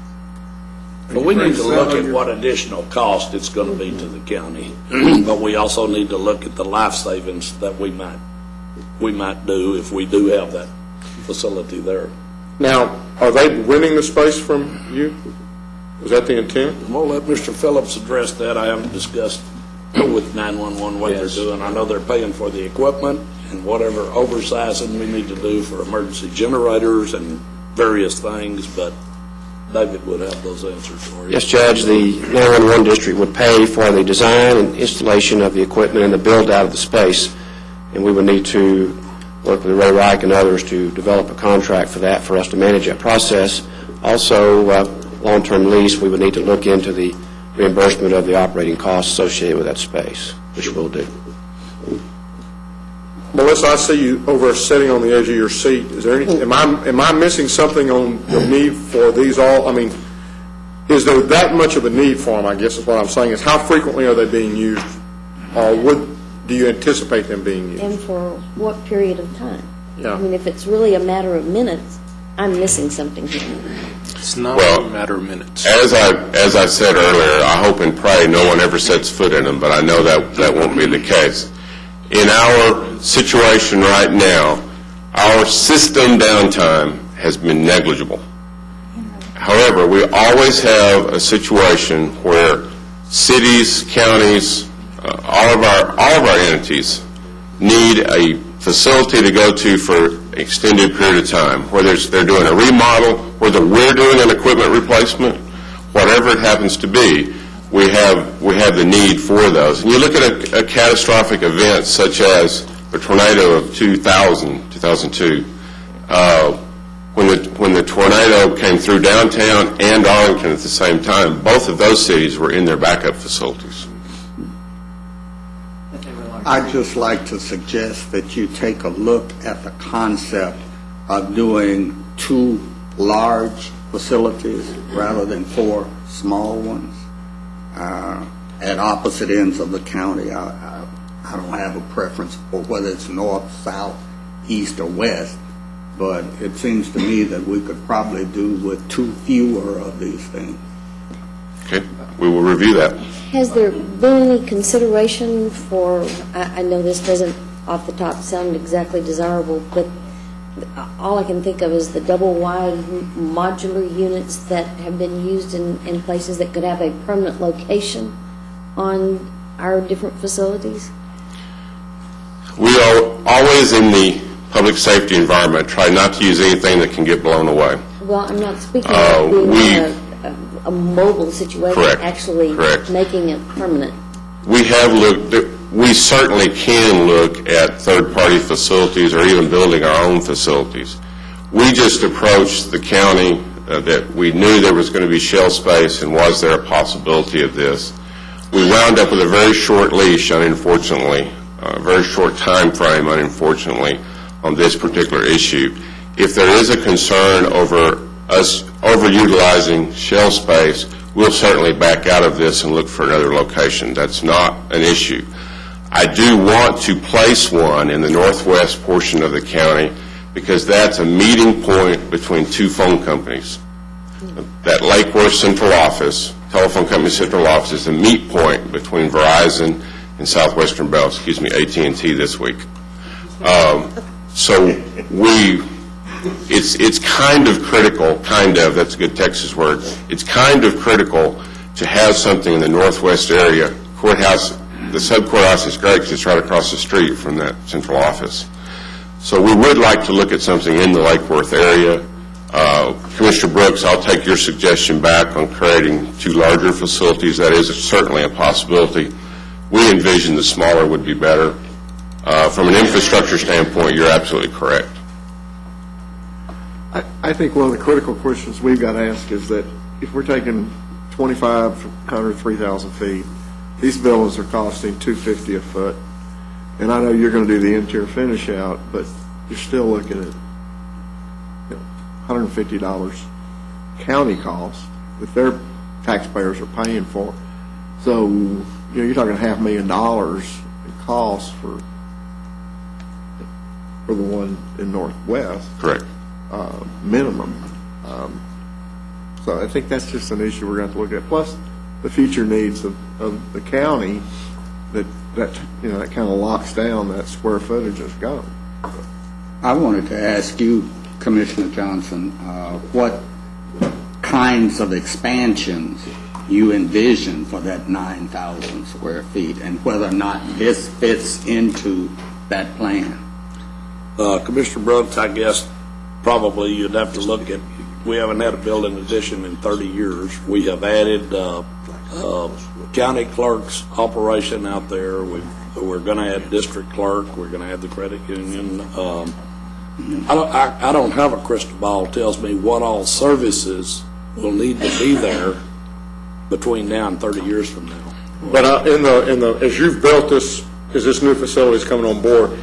But we need to look at what additional cost it's going to be to the county. But we also need to look at the life savings that we might do if we do have that facility there. Now, are they renting the space from you? Was that the intent? We'll let Mr. Phillips address that. I haven't discussed with 911 what they're doing. I know they're paying for the equipment and whatever oversizing we need to do for emergency generators and various things, but David would have those answers for you. Yes, Judge, the 911 district would pay for the design and installation of the equipment and the build-out of the space, and we would need to work with Ray Reich and others to develop a contract for that, for us to manage that process. Also, long-term lease, we would need to look into the reimbursement of the operating costs associated with that space, which we'll do. Melissa, I see you over sitting on the edge of your seat. Is there any, am I missing something on the need for these all? I mean, is there that much of a need for them, I guess is what I'm saying, is how frequently are they being used? Or do you anticipate them being used? And for what period of time? Yeah. I mean, if it's really a matter of minutes, I'm missing something here. It's not Well, a matter of minutes. As I said earlier, I hope and pray no one ever sets foot in them, but I know that won't be the case. In our situation right now, our system downtime has been negligible. However, we always have a situation where cities, counties, all of our entities need a facility to go to for an extended period of time, whether they're doing a remodel, whether we're doing an equipment replacement, whatever it happens to be, we have the need for those. And you look at a catastrophic event such as the tornado of 2002, when the tornado came through downtown and Arlington at the same time, both of those cities were in their backup facilities. I'd just like to suggest that you take a look at the concept of doing 2 large facilities rather than 4 small ones at opposite ends of the county. I don't have a preference for whether it's north, south, east, or west, but it seems to me that we could probably do with 2 fewer of these things. Okay, we will review that. Has there been any consideration for, I know this doesn't off the top sound exactly desirable, but all I can think of is the double-wide modular units that have been used in places that could have a permanent location on our different facilities? We are always in the public safety environment, try not to use anything that can get blown away. Well, I'm not speaking of being a mobile situation, Correct. actually Correct. making it permanent. We have we certainly can look at third-party facilities or even building our own facilities. We just approached the county that we knew there was going to be shell space and was there a possibility of this. We wound up with a very short leash, unfortunately, a very short time frame, unfortunately, on this particular issue. If there is a concern over us overutilizing shell space, we'll certainly back out of this and look for another location. That's not an issue. I do want to place one in the northwest portion of the county because that's a meeting point between 2 phone companies. That Lake Worth Central Office, telephone company central office, is a meet point between Verizon and Southwestern Bell, AT&T this week. So it's kind of critical, that's a good Texas word, it's kind of critical to have something in the northwest area. Courthouse, the sub-courthouse is great because it's right across the street from that central office. So we would like to look at something in the Lake Worth area. Commissioner Brooks, I'll take your suggestion back on creating 2 larger facilities. That is certainly a possibility. We envision the smaller would be better. From an infrastructure standpoint, you're absolutely correct. I think one of the critical questions we've got to ask is that if we're taking 2,500, 3,000 feet, these buildings are costing $250 a foot. And I know you're going to do the interior finish out, but you're still looking at $150 county cost that their taxpayers are paying for. So, you're talking $500,000 in cost for the one in Northwest. Correct. Minimum. So I think that's just an issue we're going to have to look at. Plus, the future needs of the county that kind of locks down that square footage that's gone. I wanted to ask you, Commissioner Johnson, what kinds of expansions you envision for that 9,000 square feet, and whether or not this fits into that plan. Commissioner Brooks, I guess probably you'd have to look at, we haven't had a building addition in 30 years. We have added county clerk's operation out there. We're going to add district clerk. We're going to add the credit union. I don't have a crystal ball that tells me what all services will need to be there between now and 30 years from now. But as you've built this, as this new facility is coming on board,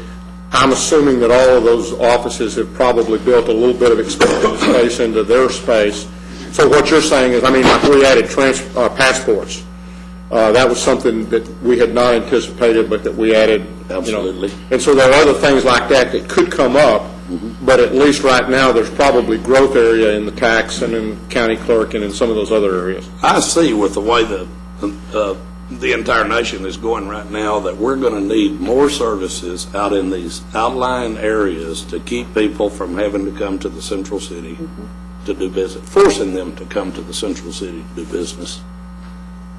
I'm assuming that all of those offices have probably built a little bit of expansion space into their space. So what you're saying is, like we added passports. That was something that we had not anticipated, but that we added. Absolutely. And so there are other things like that that could come up, but at least right now there's probably growth area in the tax and in county clerk and in some of those other areas. I see with the way the entire nation is going right now that we're going to need more services out in these outlying areas to keep people from having to come to the central city to do business, forcing them to come to the central city to do business.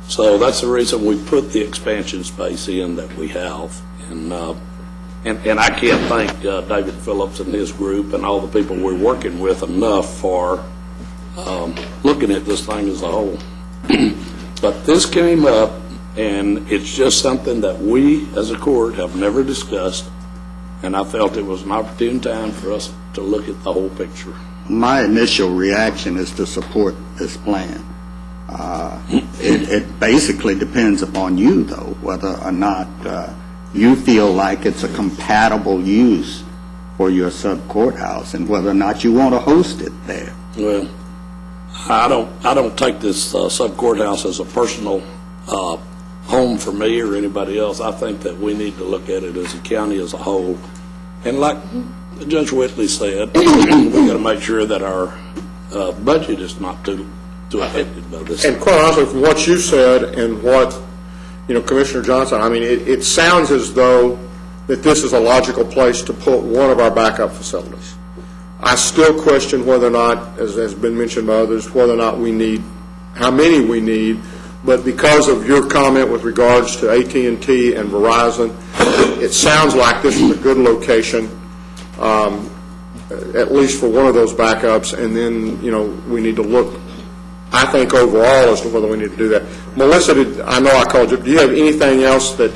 So that's the reason we put the expansion space in that we have. And I can't thank David Phillips and his group and all the people we're working with enough for looking at this thing as a whole. But this came up, and it's just something that we as a court have never discussed, and I felt it was an opportune time for us to look at the whole picture. My initial reaction is to support this plan. It basically depends upon you, though, whether or not you feel like it's a compatible use for your sub-courthouse and whether or not you want to host it there. Well, I don't take this sub-courthouse as a personal home for me or anybody else. I think that we need to look at it as a county as a whole. And like Judge Whitley said, we've got to make sure that our budget is not too affected by this. And quite honestly, from what you said and what, Commissioner Johnson, it sounds as though that this is a logical place to put one of our backup facilities. I still question whether or not, as has been mentioned by others, whether or not we need, how many we need, but because of your comment with regards to AT&T and Verizon, it sounds like this is a good location, at least for one of those backups, and then, we need to look, I think, overall as to whether we need to do that. Melissa, I know I called you. Do you have anything else that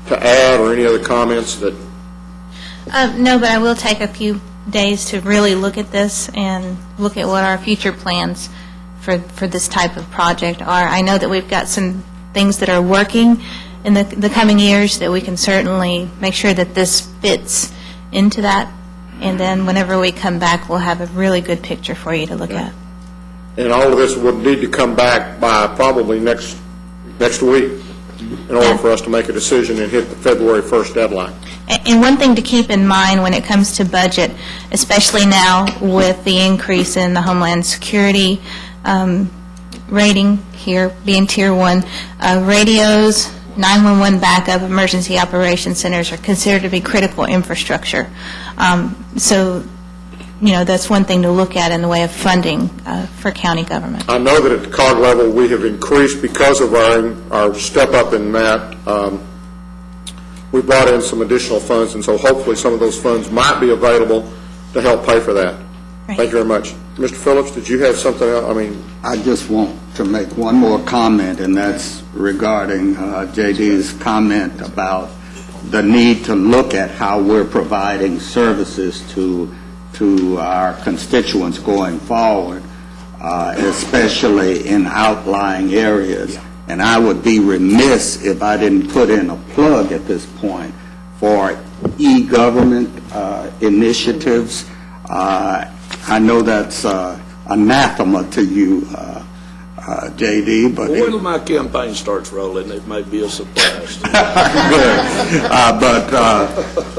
to add or any other comments that? No, but I will take a few days to really look at this and look at what our future plans for this type of project are. I know that we've got some things that are working in the coming years that we can certainly make sure that this fits into that, and then whenever we come back, we'll have a really good picture for you to look at. And all of this would need to come back by probably next week in order for us to make a decision and hit the February 1st deadline. And one thing to keep in mind when it comes to budget, especially now with the increase in the Homeland Security rating here being Tier 1, radios, 911 backup, emergency operations centers are considered to be critical infrastructure. So, that's one thing to look at in the way of funding for county government. I know that at the COG level we have increased because of our step up in MAP. We brought in some additional funds, and so hopefully some of those funds might be available to help pay for that. Right. Thank you very much. Mr. Phillips, did you have something else? I just want to make one more comment, and that's regarding J.D.'s comment about the need to look at how we're providing services to our constituents going forward, especially in outlying areas. And I would be remiss if I didn't put in a plug at this point for e-government initiatives. I know that's anathema to you, J.D., but Wait till my campaign starts rolling, it may be a surprise. but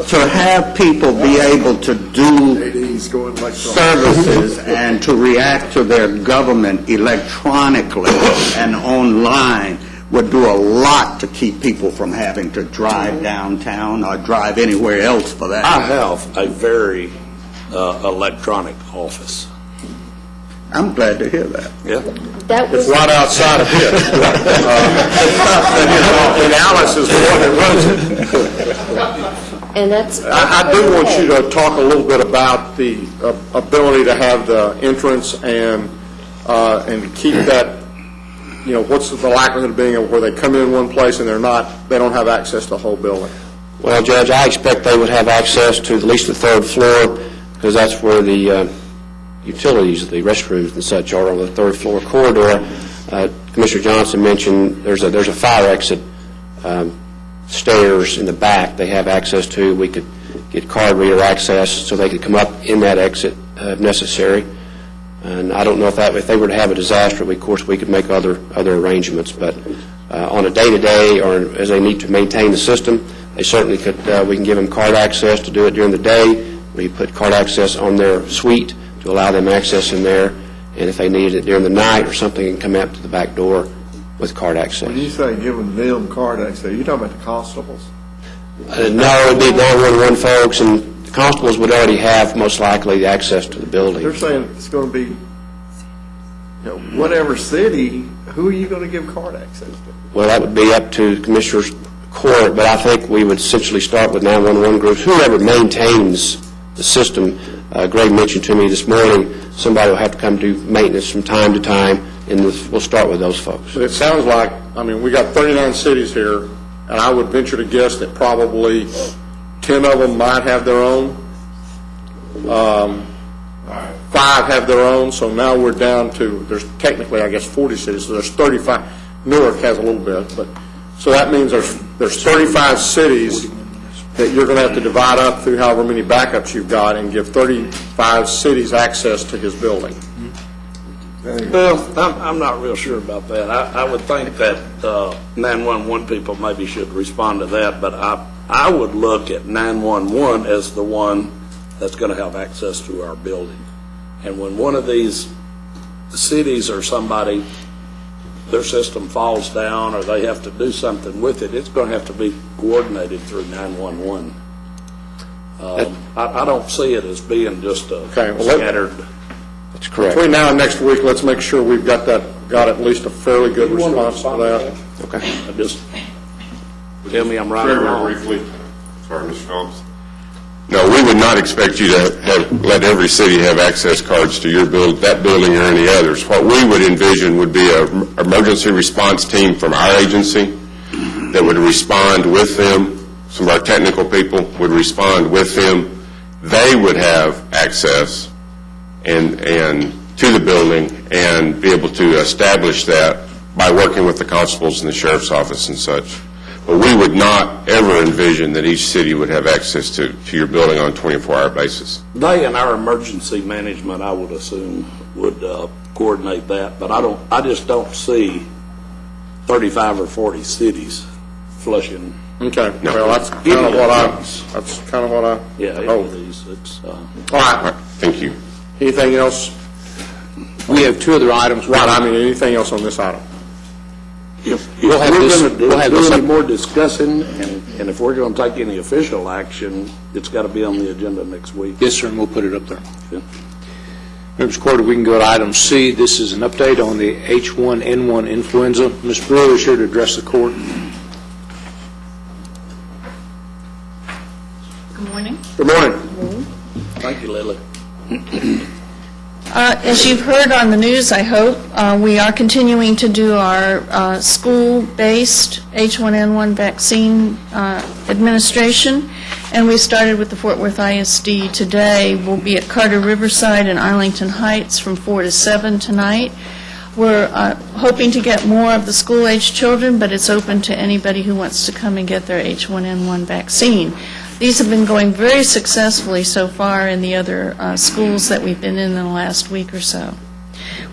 to have people be able to do JD's going like services and to react to their government electronically and online would do a lot to keep people from having to drive downtown or drive anywhere else for that. I have a very electronic office. I'm glad to hear that. Yeah. That was, Right outside of it. And Alice is the one that runs it. and that's. I do want you to talk a little bit about the ability to have the entrance and keep that, what's the likelihood of being where they come in one place and they don't have access to the whole building? Well, Judge, I expect they would have access to at least the third floor, because that's where the utilities, the restrooms and such are on the third floor corridor. Commissioner Johnson mentioned there's a fire exit stairs in the back they have access to. We could get card reader access so they could come up in that exit if necessary. And I don't know if they were to have a disaster, of course, we could make other arrangements. But on a day-to-day or as they need to maintain the system, they certainly could. We can give them card access to do it during the day. We put card access on their suite to allow them access in there, and if they needed it during the night or something, they can come out to the back door with card access. When you say giving them card access, you talking about the constables? No, it would be 911 folks, and the constables would already have, most likely, the access to the building. They're saying it's going to be, whatever city, who are you going to give card access to? Well, that would be up to Commissioner's Court, but I think we would essentially start with 911 groups, whoever maintains the system. Greg mentioned to me this morning, somebody will have to come do maintenance from time to time, and we'll start with those folks. But it sounds like, we got 39 cities here, and I would venture to guess that probably 10 of them might have their own. 5 have their own, so now we're down to, there's technically, I guess, 40 cities, so there's 35. Newark has a little bit, but, so that means there's 35 cities that you're going to have to divide up through however many backups you've got and give 35 cities access to his building. Well, I'm not real sure about that. I would think that 911 people maybe should respond to that, but I would look at 911 as the one that's going to have access to our building. And when one of these cities or somebody, their system falls down or they have to do something with it, it's going to have to be coordinated through 911. I don't see it as being just a scattered. That's correct. Between now and next week, let's make sure we've got at least a fairly good response to that. Okay. Just tell me I'm right or wrong. Very briefly. Sorry, Mr. Phillips. No, we would not expect you to let every city have access cards to your that building or any others. What we would envision would be an emergency response team from our agency that would respond with them. Some of our technical people would respond with them. They would have access and to the building and be able to establish that by working with the constables and the sheriff's office and such. But we would not ever envision that each city would have access to your building on a 24-hour basis. They and our emergency management, I would assume, would coordinate that. But I just don't see 35 or 40 cities flushing. Okay. No. Well, that's kind of what I. Yeah. Oh. These. It's. All right. Thank you. Anything else? We have 2 other items. Right. Anything else on this item? If we're going to do any more discussing, and if we're going to take any official action, it's got to be on the agenda next week. Yes, sir, and we'll put it up there. Members of the Court, we can go to item C. This is an update on the H1N1 influenza. Ms. Brewer is here to address the Court. Good morning. Good morning. Thank you, Lily. As you've heard on the news, I hope, we are continuing to do our school-based H1N1 vaccine administration, and we started with the Fort Worth ISD today. We'll be at Carter Riverside and Arlington Heights from 4 to 7 tonight. We're hoping to get more of the school-age children, but it's open to anybody who wants to come and get their H1N1 vaccine. These have been going very successfully so far in the other schools that we've been in the last week or so.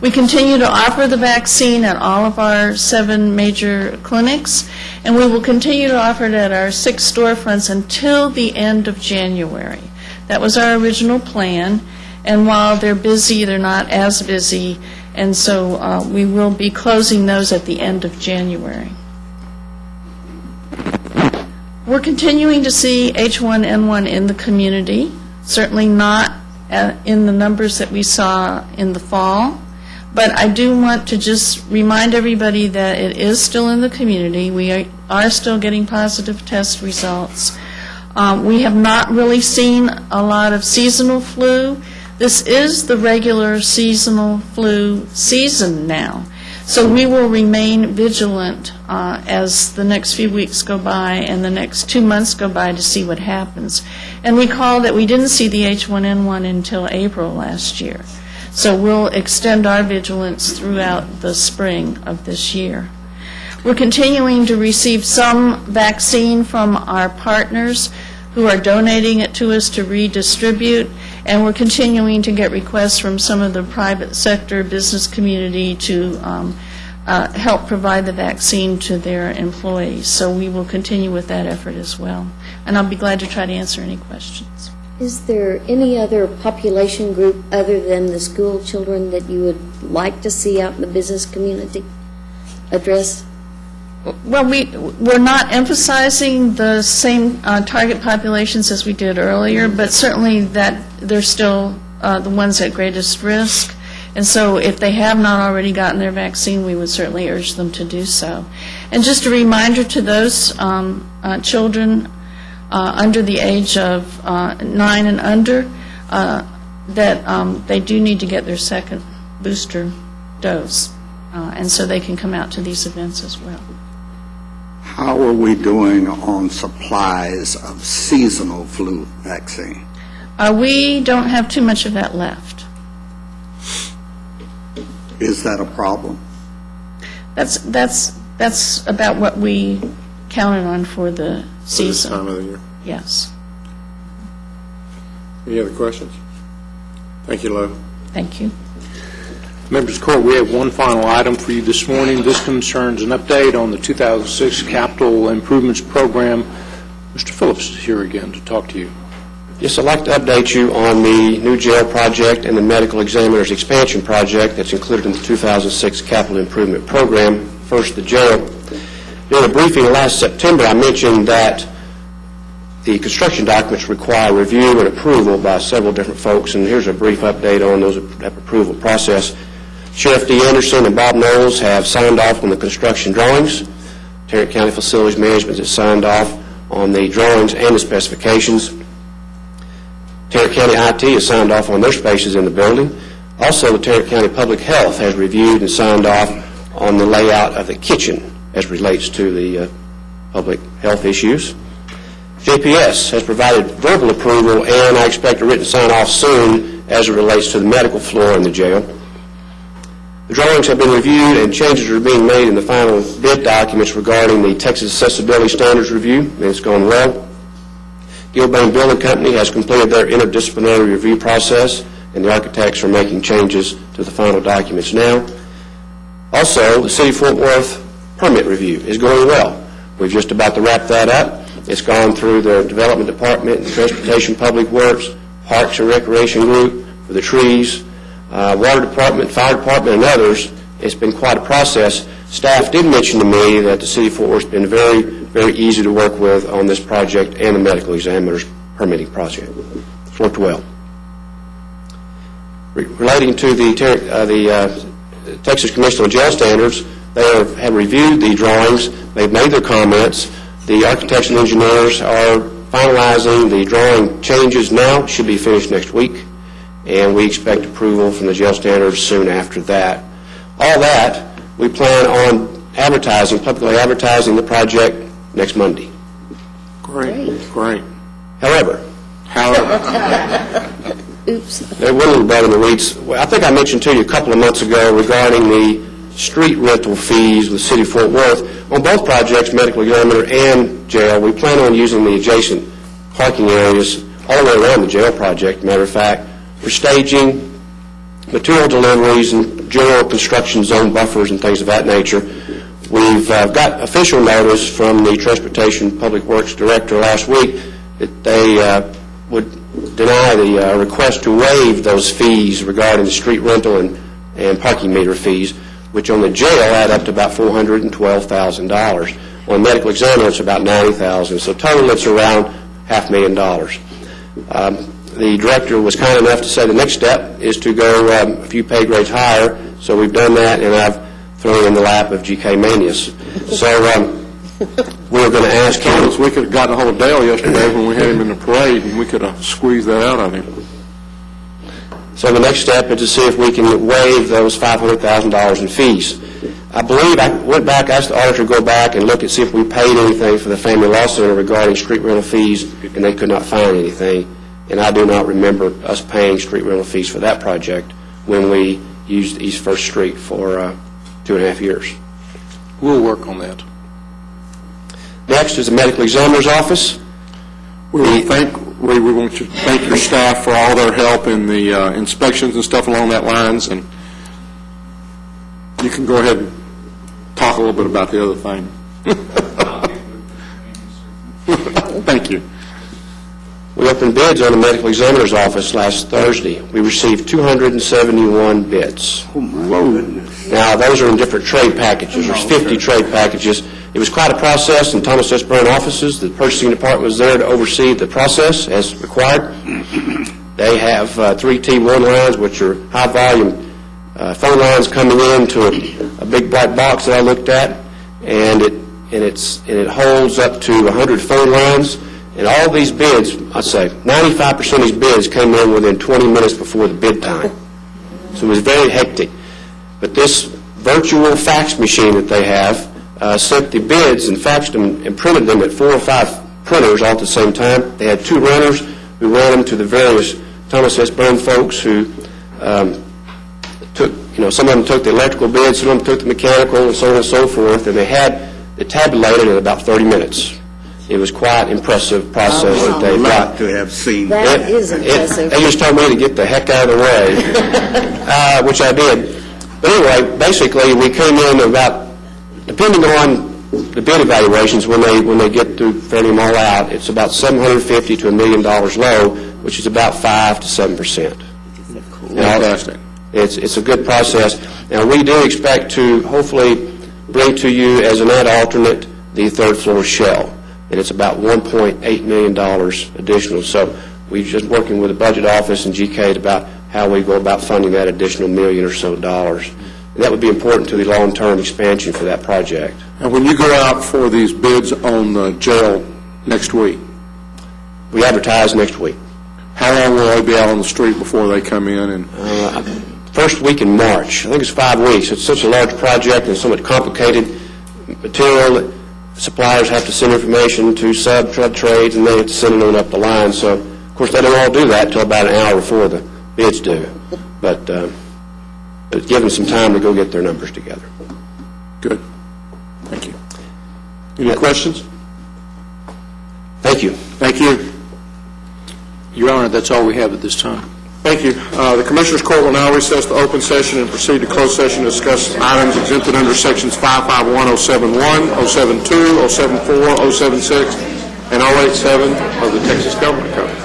We continue to offer the vaccine at all of our 7 major clinics, and we will continue to offer it at our 6 storefronts until the end of January. That was our original plan, and while they're busy, they're not as busy, and so we will be closing those at the end of January. We're continuing to see H1N1 in the community, certainly not in the numbers that we saw in the fall, but I do want to just remind everybody that it is still in the community. We are still getting positive test results. We have not really seen a lot of seasonal flu. This is the regular seasonal flu season now. So we will remain vigilant as the next few weeks go by and the next 2 months go by to see what happens. And recall that we didn't see the H1N1 until April last year. So we'll extend our vigilance throughout the spring of this year. We're continuing to receive some vaccine from our partners who are donating it to us to redistribute, and we're continuing to get requests from some of the private sector business community to help provide the vaccine to their employees. So we will continue with that effort as well. And I'll be glad to try to answer any questions. Is there any other population group other than the school children that you would like to see out in the business community addressed? Well, we're not emphasizing the same target populations as we did earlier, but certainly that they're still the ones at greatest risk. And so if they have not already gotten their vaccine, we would certainly urge them to do so. And just a reminder to those children under the age of 9 and under that they do need to get their second booster dose, and so they can come out to these events as well. How are we doing on supplies of seasonal flu vaccine? We don't have too much of that left. Is that a problem? That's about what we counted on for the season. This time of the year. Yes. Any other questions? Thank you, Lou. Thank you. Members of the Court, we have one final item for you this morning. This concerns an update on the 2006 Capital Improvements Program. Mr. Phillips is here again to talk to you. Yes, I'd like to update you on the new jail project and the medical examiner's expansion project that's included in the 2006 Capital Improvement Program. First, the jail. During a briefing last September, I mentioned that the construction documents require review and approval by several different folks, and here's a brief update on that approval process. Sheriff D. Anderson and Bob Knowles have signed off on the construction drawings. Tarrant County Facilities Management has signed off on the drawings and the specifications. Tarrant County IT has signed off on their spaces in the building. Also, the Tarrant County Public Health has reviewed and signed off on the layout of the kitchen as relates to the public health issues. JPS has provided verbal approval, and I expect a written sign-off soon as it relates to the medical floor in the jail. The drawings have been reviewed, and changes are being made in the final bid documents regarding the Texas Accessibility Standards Review, and it's going well. Gilbane Building Company has completed their interdisciplinary review process, and the architects are making changes to the final documents now. Also, the City of Fort Worth permit review is going well. We're just about to wrap that up. It's gone through the Development Department, Transportation Public Works, Parks and Recreation Group for the trees, Water Department, Fire Department, and others. It's been quite a process. Staff did mention to me that the City of Fort Worth has been very, very easy to work with on this project and the medical examiner's permitting project. It's worked well. Relating to the Texas Commission on Jail Standards, they have reviewed the drawings. They've made their comments. The architects and engineers are finalizing the drawing changes now. Should be finished next week, and we expect approval from the jail standards soon after that. All that, we plan on publicly advertising the project next Monday. Great. However, Oops. they're a little bit in the weeds. Well, I think I mentioned to you a couple of months ago regarding the street rental fees with the City of Fort Worth. On both projects, medical examiner and jail, we plan on using the adjacent parking areas all the way around the jail project. Matter of fact, we're staging material deliveries and general construction zone buffers and things of that nature. We've got official notice from the Transportation Public Works Director last week that they would deny the request to waive those fees regarding the street rental and parking meter fees, which on the jail add up to about $412,000. On medical examiner, it's about $90,000. So total, it's around $500,000. The director was kind enough to say the next step is to go a few pay grades higher. So we've done that, and I've thrown in the lap of G.K. Manius. So we're going to ask him. We could have gotten a hold of Dale yesterday when we had him in the parade, and we could have squeezed that out of him. So the next step is to see if we can waive those $500,000 in fees. I believe I went back, asked the auditor to go back and look and see if we paid anything for the Family Law Center regarding street rental fees, and they could not find anything. And I do not remember us paying street rental fees for that project when we used East First Street for 2.5 years. We'll work on that. Next is the medical examiner's office. We want to thank your staff for all their help in the inspections and stuff along that lines, and you can go ahead and talk a little bit about the other thing. Thank you. We opened bids on the medical examiner's office last Thursday. We received 271 bids. Now, those are in different trade packages. There's 50 trade packages. It was quite a process in Thomas S. Brown offices. The purchasing department was there to oversee the process as required. They have 3 T1 lines, which are high-volume phone lines coming into a big black box that I looked at, and it holds up to 100 phone lines. And all these bids, I'd say 95% of these bids came in within 20 minutes before the bid time. So it was very hectic. But this virtual fax machine that they have sent the bids and faxed them and printed them at 4 or 5 printers all at the same time. They had 2 runners who ran them to the various Thomas S. Brown folks who took, some of them took the electrical bids, some of them took the mechanical, and so on and so forth, and they had it tabulated in about 30 minutes. It was quite an impressive process that they got. To have seen That is impressive. They just told me to get the heck out of the way, which I did. But anyway, basically, we came in about, depending on the bid evaluations, when they get through fairly all out, it's about $750,000 to $1 million low, which is about 5 to 7%. Fantastic. It's a good process. Now, we do expect to hopefully bring to you as an ad alternate the 3rd floor shell, and it's about $1.8 million additional. So we're just working with the budget office and GK about how we go about funding that additional $1 million or so. And that would be important to the long-term expansion for that project. And when you go out for these bids on the jail next week? We advertise next week. How long will they be out on the street before they come in? And first week in March. I think it's 5 weeks. It's such a large project and so much complicated material. Suppliers have to send information to sub-trades, and they have to send it on up the line. So, of course, they don't all do that until about an hour before the bids do. But give them some time to go get their numbers together. Good. Thank you. Any questions? Thank you. Thank you. Your Honor, that's all we have at this time. Thank you. The Commissioners' Court will now recess to open session and proceed to closed session to discuss items exempted under Sections 551, 071, 072, 074, 076, and 087 of the Texas Government Code.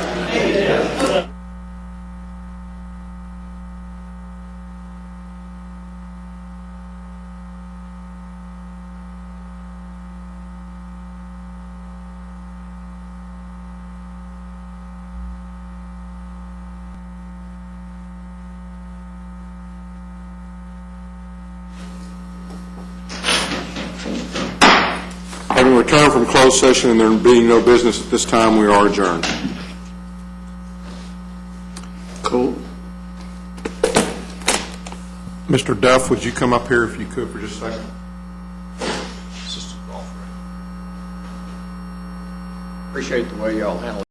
Having returned from closed session and there being no business at this time, we are adjourned. Cool. Mr. Duff, would you come up here if you could for just a second? Appreciate the way y'all handle it.